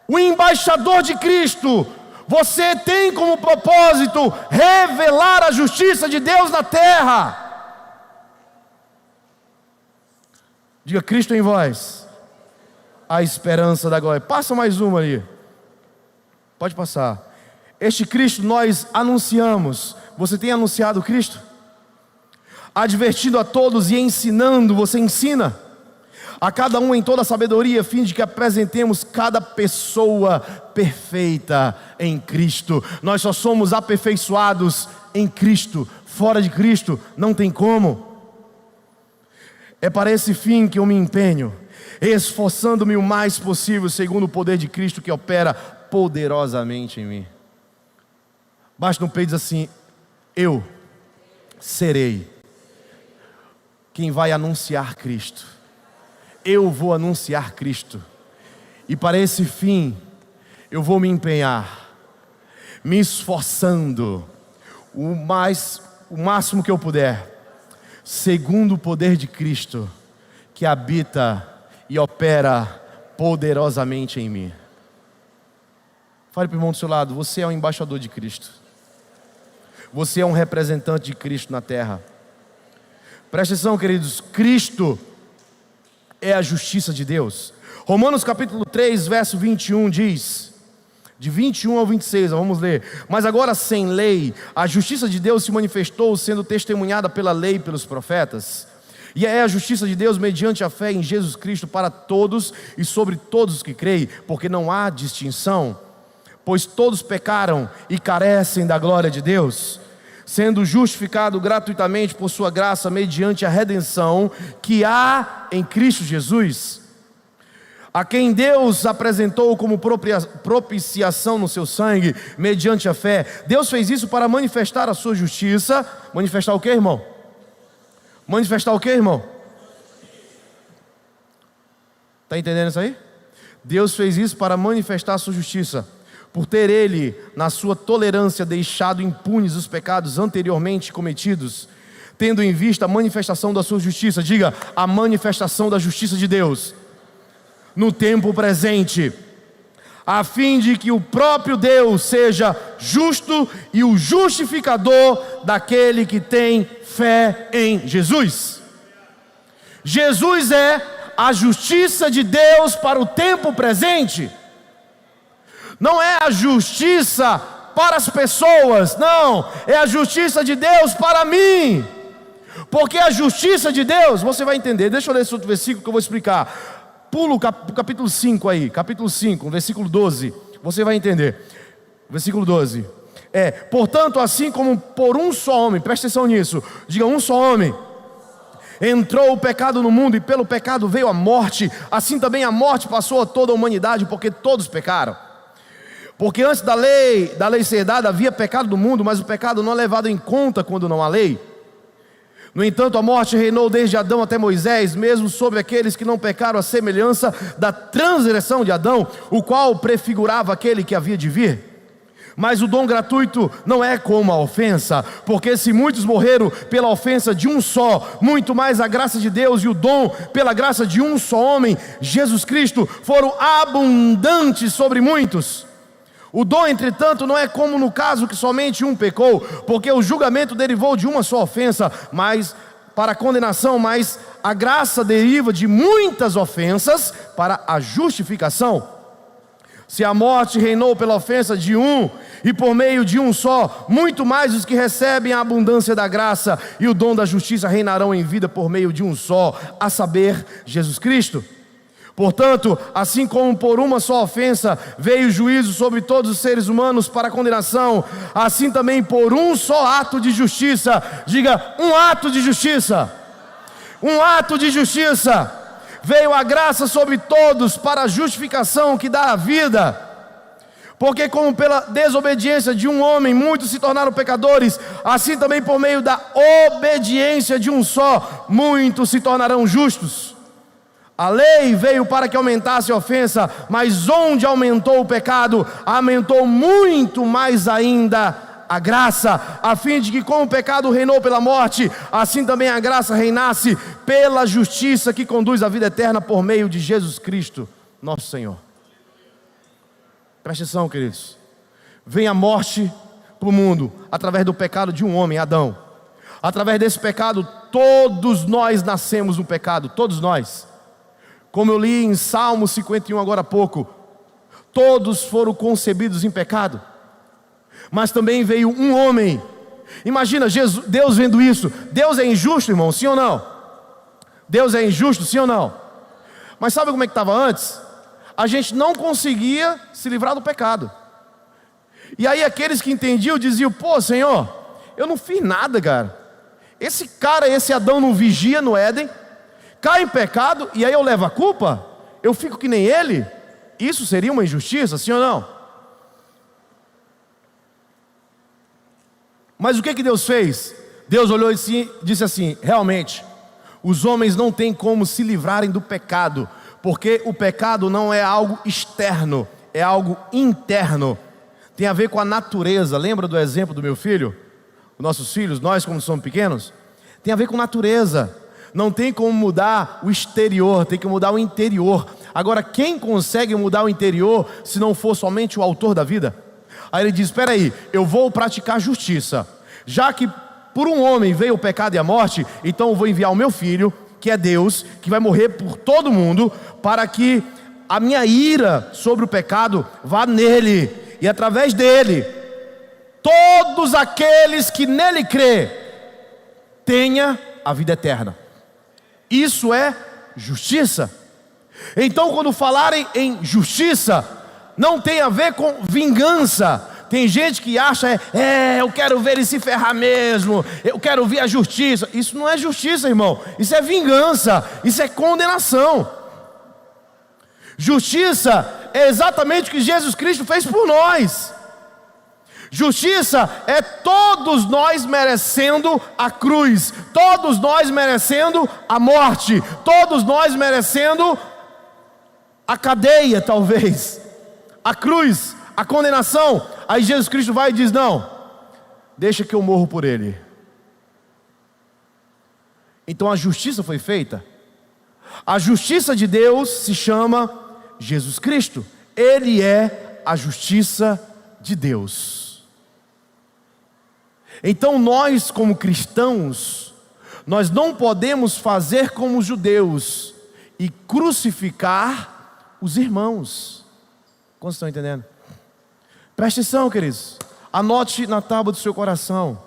o embaixador de Cristo. Você tem como propósito revelar a justiça de Deus na terra. Diga: Cristo em vós, a esperança da glória. Passa mais uma ali. Pode passar. Este Cristo nós anunciamos. Você tem anunciado Cristo? Advertindo a todos e ensinando. Você ensina a cada um em toda a sabedoria, a fim de que apresentemos cada pessoa perfeita em Cristo. Nós só somos aperfeiçoados em Cristo. Fora de Cristo não tem como. É para esse fim que eu me empenho, esforçando-me o mais possível, segundo o poder de Cristo que opera poderosamente em mim. Bate no peito e diz assim: eu serei quem vai anunciar Cristo. Eu vou anunciar Cristo. E para esse fim, eu vou me empenhar, me esforçando o máximo que eu puder, segundo o poder de Cristo, que habita e opera poderosamente em mim. Fale para o irmão do seu lado: você é um embaixador de Cristo. Você é um representante de Cristo na terra. Presta atenção, queridos, Cristo é a justiça de Deus. Romanos capítulo 3, verso 21 diz, de 21 ao 26, vamos ler: mas agora sem lei, a justiça de Deus se manifestou, sendo testemunhada pela lei e pelos profetas. E é a justiça de Deus mediante a fé em Jesus Cristo para todos e sobre todos os que creem, porque não há distinção, pois todos pecaram e carecem da glória de Deus, sendo justificado gratuitamente por sua graça mediante a redenção que há em Cristo Jesus, a quem Deus apresentou como propiciação no seu sangue, mediante a fé. Deus fez isso para manifestar a sua justiça. Manifestar o que, irmão? Manifestar o que, irmão? Está entendendo isso aí? Deus fez isso para manifestar a sua justiça, por ter Ele, na sua tolerância, deixado impunes os pecados anteriormente cometidos, tendo em vista a manifestação da sua justiça. Diga: a manifestação da justiça de Deus no tempo presente, a fim de que o próprio Deus seja justo e o justificador daquele que tem fé em Jesus. Jesus é a justiça de Deus para o tempo presente. Não é a justiça para as pessoas, não, é a justiça de Deus para mim. Porque a justiça de Deus, você vai entender. Deixa eu ler esse outro versículo que eu vou explicar. Pula o capítulo 5 aí, capítulo 5, versículo 12, você vai entender. Versículo 12, portanto, assim como por um só homem, presta atenção nisso, diga: um só homem entrou o pecado no mundo, e pelo pecado veio a morte, assim também a morte passou a toda a humanidade, porque todos pecaram. Porque antes da lei ser dada, havia pecado no mundo, mas o pecado não é levado em conta quando não há lei. No entanto, a morte reinou desde Adão até Moisés, mesmo sobre aqueles que não pecaram, à semelhança da transgressão de Adão, o qual prefigurava aquele que havia de vir. Mas o dom gratuito não é como a ofensa, porque se muitos morreram pela ofensa de um só, muito mais a graça de Deus e o dom pela graça de um só homem, Jesus Cristo, foram abundantes sobre muitos. O dom, entretanto, não é como no caso que somente um pecou, porque o julgamento derivou de uma só ofensa, mas para a condenação, mas a graça deriva de muitas ofensas para a justificação. Se a morte reinou pela ofensa de um, e por meio de um só, muito mais os que recebem a abundância da graça e o dom da justiça reinarão em vida por meio de um só, a saber, Jesus Cristo. Portanto, assim como por uma só ofensa veio o juízo sobre todos os seres humanos para condenação, assim também por um só ato de justiça, diga: um ato de justiça, um ato de justiça, veio a graça sobre todos para a justificação que dá a vida. Porque como pela desobediência de um homem muitos se tornaram pecadores, assim também por meio da obediência de um só, muitos se tornarão justos. A lei veio para que aumentasse a ofensa, mas onde aumentou o pecado, aumentou muito mais ainda a graça, a fim de que como o pecado reinou pela morte, assim também a graça reinasse pela justiça que conduz à vida eterna por meio de Jesus Cristo, nosso Senhor. Presta atenção, queridos. Vem a morte para o mundo através do pecado de um homem, Adão. Através desse pecado, todos nós nascemos no pecado, todos nós. Como eu li em Salmo 51 agora há pouco, todos foram concebidos em pecado, mas também veio um homem. Imagina Deus vendo isso. Deus é injusto, irmão, sim ou não? Deus é injusto, sim ou não? Mas sabe como é que estava antes? A gente não conseguia se livrar do pecado. E aí aqueles que entendiam diziam: pô, Senhor, eu não fiz nada, cara. Esse Adão não vigia no Éden. cai em pecado e aí eu levo a culpa, eu fico que nem ele, isso seria uma injustiça, sim ou não? Mas o que Deus fez? Deus olhou e disse assim: realmente, os homens não têm como se livrarem do pecado, porque o pecado não é algo externo, é algo interno, tem a ver com a natureza. Lembra do exemplo do meu filho? Os nossos filhos, nós como somos pequenos, tem a ver com natureza. Não tem como mudar o exterior, tem que mudar o interior. Agora, quem consegue mudar o interior se não for somente o autor da vida? Aí ele diz: espera aí, eu vou praticar justiça. Já que por um homem veio o pecado e a morte, então eu vou enviar o meu filho, que é Deus, que vai morrer por todo mundo, para que a minha ira sobre o pecado vá nele, e através dele, todos aqueles que nele crê, tenha a vida eterna. Isso é justiça. Então, quando falarem em justiça, não tem a ver com vingança. Tem gente que acha, eu quero ver ele se ferrar mesmo, eu quero ver a justiça. Isso não é justiça, irmão, isso é vingança, isso é condenação. Justiça é exatamente o que Jesus Cristo fez por nós. Justiça é todos nós merecendo a cruz, todos nós merecendo a morte, todos nós merecendo a cadeia, talvez, a cruz, a condenação. Aí Jesus Cristo vai e diz: não, deixa que eu morro por ele. Então a justiça foi feita. A justiça de Deus se chama Jesus Cristo. Ele é a justiça de Deus. Então nós, como cristãos, nós não podemos fazer como os judeus e crucificar os irmãos. Quantos estão entendendo? Preste atenção, queridos. Anote na tábua do seu coração.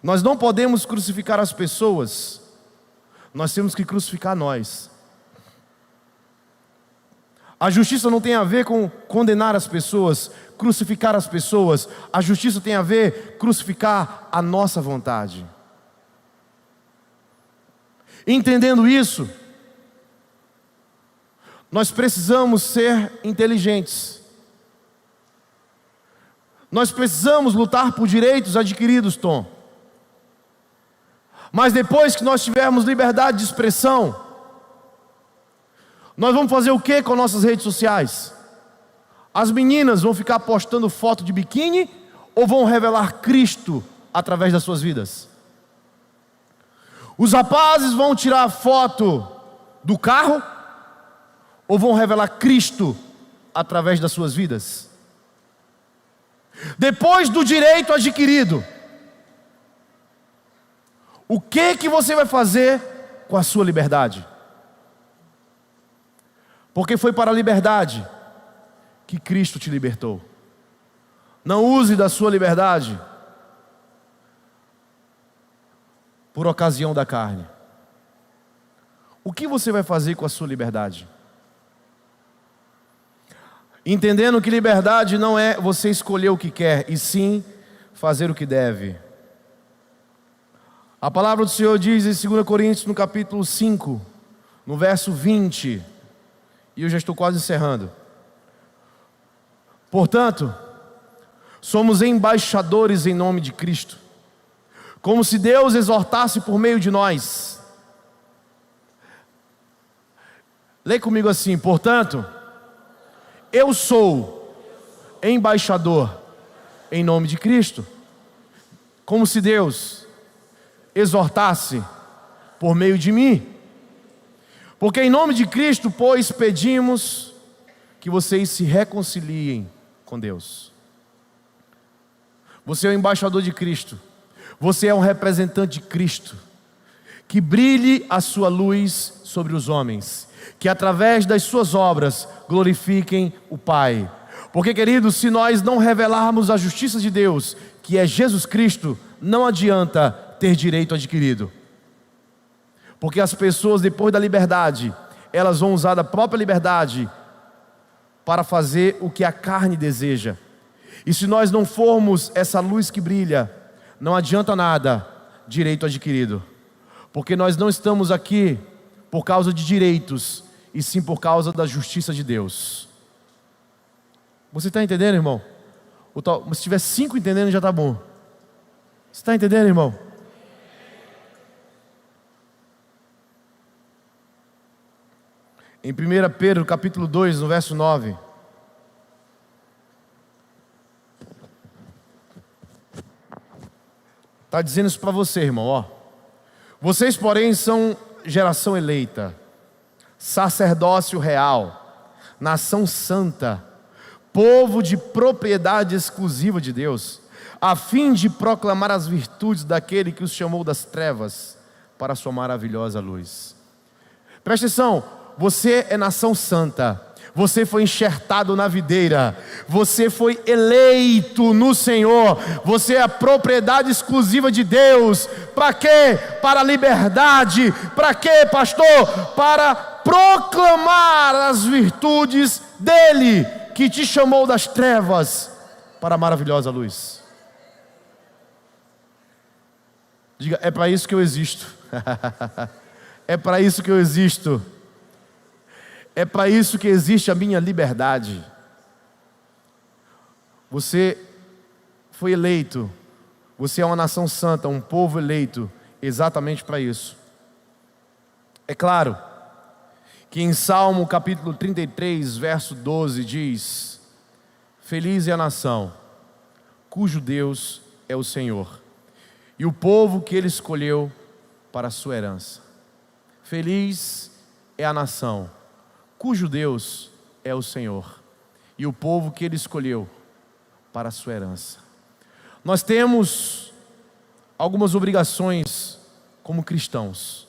Nós não podemos crucificar as pessoas, nós temos que crucificar nós. A justiça não tem a ver com condenar as pessoas, crucificar as pessoas. A justiça tem a ver com crucificar a nossa vontade. Entendendo isso, nós precisamos ser inteligentes. Nós precisamos lutar por direitos adquiridos, Tom. Mas depois que nós tivermos liberdade de expressão, nós vamos fazer o que com nossas redes sociais? As meninas vão ficar postando foto de biquíni ou vão revelar Cristo através das suas vidas? Os rapazes vão tirar foto do carro ou vão revelar Cristo através das suas vidas? Depois do direito adquirido, o que você vai fazer com a sua liberdade? Porque foi para a liberdade que Cristo te libertou. Não use da sua liberdade por ocasião da carne. O que você vai fazer com a sua liberdade? Entendendo que liberdade não é você escolher o que quer, e sim fazer o que deve. A palavra do Senhor diz em 2 Coríntios, no capítulo 5, no verso 20, e eu já estou quase encerrando. Portanto, somos embaixadores em nome de Cristo, como se Deus exortasse por meio de nós. Lê comigo assim: portanto, eu sou embaixador em nome de Cristo, como se Deus exortasse por meio de mim. Porque em nome de Cristo, pois, pedimos que vocês se reconciliem com Deus. Você é o embaixador de Cristo, você é um representante de Cristo. Que brilhe a sua luz sobre os homens, que através das suas obras glorifiquem o Pai. Porque, queridos, se nós não revelarmos a justiça de Deus, que é Jesus Cristo, não adianta ter direito adquirido. Porque as pessoas, depois da liberdade, elas vão usar da própria liberdade para fazer o que a carne deseja. E se nós não formos essa luz que brilha, não adianta nada direito adquirido. Porque nós não estamos aqui por causa de direitos, e sim por causa da justiça de Deus. Você está entendendo, irmão? Se tiver 5 entendendo, já está bom. Você está entendendo, irmão? Em 1 Pedro capítulo 2, no verso 9. Está dizendo isso para você, irmão, ó. Vocês, porém, são geração eleita, sacerdócio real, nação santa, povo de propriedade exclusiva de Deus, a fim de proclamar as virtudes daquele que os chamou das trevas para a sua maravilhosa luz. Preste atenção, você é nação santa. Você foi enxertado na videira, você foi eleito no Senhor, você é a propriedade exclusiva de Deus. Para quê? Para a liberdade. Para quê, pastor? Para proclamar as virtudes dele, que te chamou das trevas para a maravilhosa luz. Diga, é para isso que eu existo. É para isso que eu existo. É para isso que existe a minha liberdade. Você foi eleito, você é uma nação santa, um povo eleito, exatamente para isso. É claro que em Salmo capítulo 33, verso 12 diz: feliz é a nação, cujo Deus é o Senhor, e o povo que ele escolheu para a sua herança. Feliz é a nação, cujo Deus é o Senhor, e o povo que ele escolheu para a sua herança. Nós temos algumas obrigações como cristãos.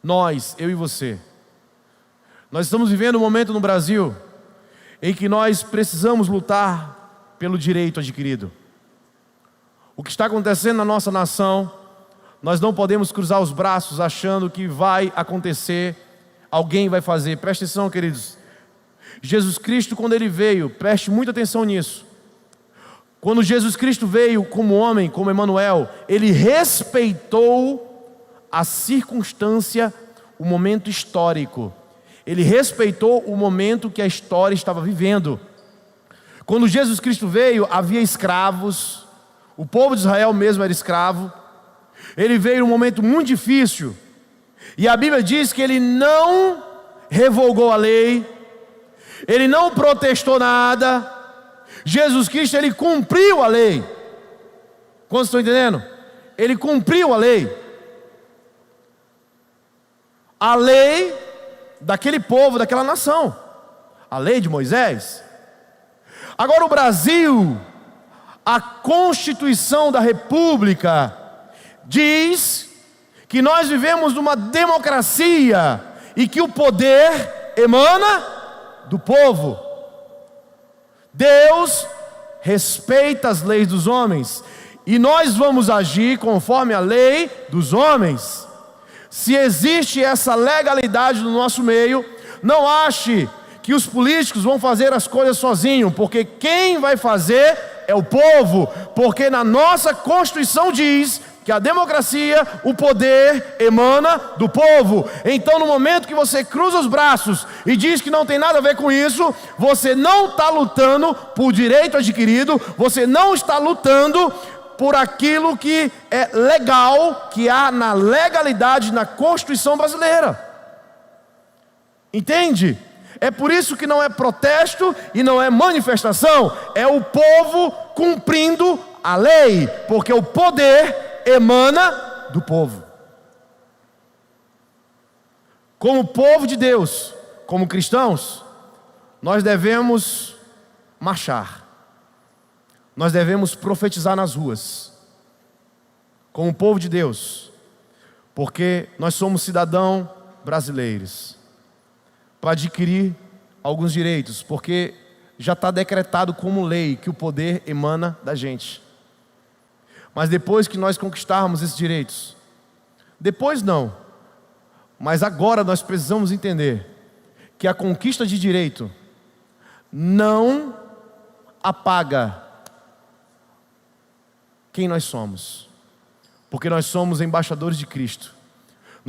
Nós, eu e você, nós estamos vivendo um momento no Brasil em que nós precisamos lutar pelo direito adquirido. O que está acontecendo na nossa nação, nós não podemos cruzar os braços achando que vai acontecer, alguém vai fazer. Preste atenção, queridos. Jesus Cristo, quando ele veio, preste muita atenção nisso. Quando Jesus Cristo veio como homem, como Emanuel, ele respeitou a circunstância, o momento histórico. Ele respeitou o momento que a história estava vivendo. Quando Jesus Cristo veio, havia escravos. O povo de Israel mesmo era escravo. Ele veio num momento muito difícil. E a Bíblia diz que ele não revogou a lei, ele não protestou nada. Jesus Cristo, ele cumpriu a lei. Quantos estão entendendo? Ele cumpriu a lei. A lei daquele povo, daquela nação. A lei de Moisés. Agora o Brasil, a Constituição da República diz que nós vivemos numa democracia e que o poder emana do povo. Deus respeita as leis dos homens e nós vamos agir conforme a lei dos homens. Se existe essa legalidade no nosso meio, não ache que os políticos vão fazer as coisas sozinhos, porque quem vai fazer é o povo, porque na nossa Constituição diz que a democracia, o poder emana do povo. Então no momento que você cruza os braços e diz que não tem nada a ver com isso, você não está lutando por direito adquirido, você não está lutando por aquilo que é legal, que há na legalidade, na Constituição brasileira. Entende? É por isso que não é protesto e não é manifestação, é o povo cumprindo a lei, porque o poder emana do povo. Como povo de Deus, como cristãos, nós devemos marchar, nós devemos profetizar nas ruas, como povo de Deus, porque nós somos cidadãos brasileiros, para adquirir alguns direitos, porque já está decretado como lei que o poder emana da gente. Mas depois que nós conquistarmos esses direitos, depois não, mas agora nós precisamos entender que a conquista de direito não apaga quem nós somos, porque nós somos embaixadores de Cristo,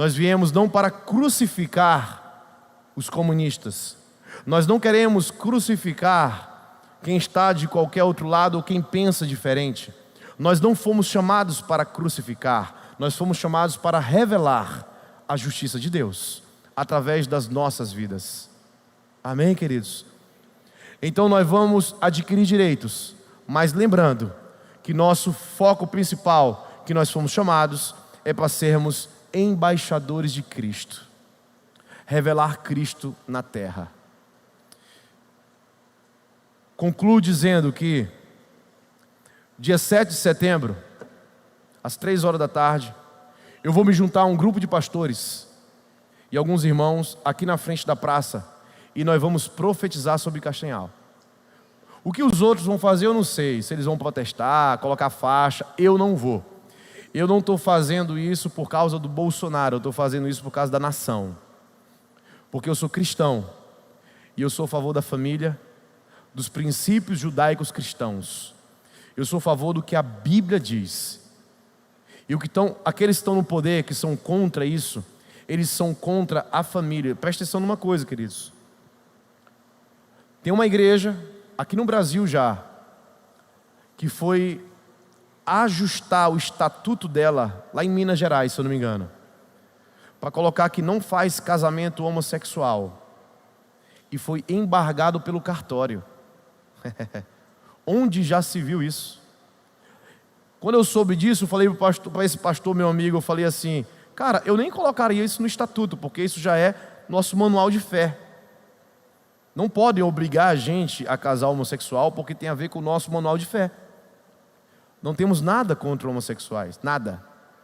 Nós viemos não para crucificar os comunistas. Nós não queremos crucificar quem está de qualquer outro lado ou quem pensa diferente. Nós não fomos chamados para crucificar. Nós fomos chamados para revelar a justiça de Deus através das nossas vidas. Amém, queridos? Então nós vamos adquirir direitos, mas lembrando que nosso foco principal, que nós fomos chamados, é para sermos embaixadores de Cristo, revelar Cristo na terra. Concluo dizendo que dia 7 de setembro, às 3 horas da tarde, eu vou me juntar a um grupo de pastores e alguns irmãos aqui na frente da praça, e nós vamos profetizar sobre Castanhal. O que os outros vão fazer eu não sei, se eles vão protestar, colocar faixa, eu não vou. Eu não estou fazendo isso por causa do Bolsonaro, eu estou fazendo isso por causa da nação. Porque eu sou cristão, e eu sou a favor da família, dos princípios judaicos cristãos. Eu sou a favor do que a Bíblia diz. E aqueles que estão no poder, que são contra isso, eles são contra a família. Presta atenção numa coisa, queridos. Tem uma igreja, aqui no Brasil já, que foi ajustar o estatuto dela, lá em Minas Gerais, se eu não me engano, para colocar que não faz casamento homossexual. E foi embargado pelo cartório. Onde já se viu isso? Quando eu soube disso, eu falei para esse pastor, meu amigo, eu falei assim: cara, eu nem colocaria isso no estatuto, porque isso já é nosso manual de fé. Não podem obrigar a gente a casar homossexual, porque tem a ver com o nosso manual de fé. Não temos nada contra homossexuais, nada.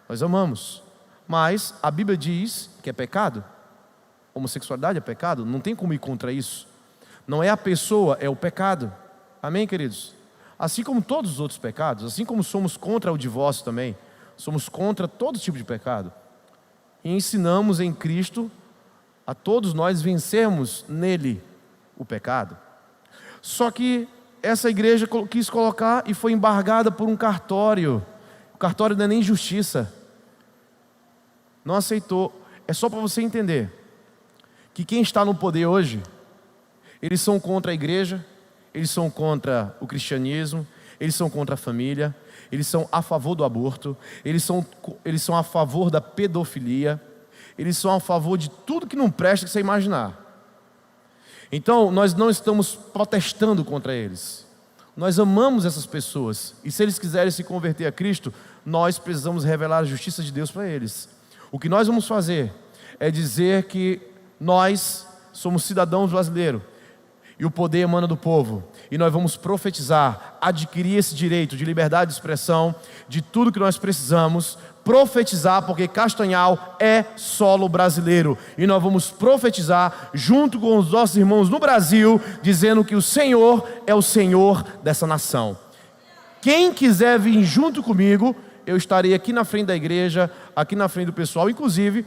Nós amamos. Mas a Bíblia diz que é pecado. Homossexualidade é pecado, não tem como ir contra isso. Não é a pessoa, é o pecado. Amém, queridos? Assim como todos os outros pecados, assim como somos contra o divórcio também, somos contra todo tipo de pecado. E ensinamos em Cristo a todos nós vencermos nele o pecado. Só que essa igreja quis colocar e foi embargada por um cartório. O cartório não é nem justiça. Não aceitou. É só para você entender que quem está no poder hoje, eles são contra a igreja, eles são contra o cristianismo, eles são contra a família, eles são a favor do aborto, eles são a favor da pedofilia, eles são a favor de tudo que não presta que você imaginar. Então nós não estamos protestando contra eles, nós amamos essas pessoas, e se eles quiserem se converter a Cristo, nós precisamos revelar a justiça de Deus para eles. O que nós vamos fazer é dizer que nós somos cidadãos brasileiros e o poder emana do povo, e nós vamos profetizar, adquirir esse direito de liberdade de expressão, de tudo que nós precisamos, profetizar, porque Castanhal é solo brasileiro, e nós vamos profetizar junto com os nossos irmãos no Brasil, dizendo que o Senhor é o Senhor dessa nação. Quem quiser vir junto comigo, eu estarei aqui na frente da igreja, aqui na frente do pessoal, inclusive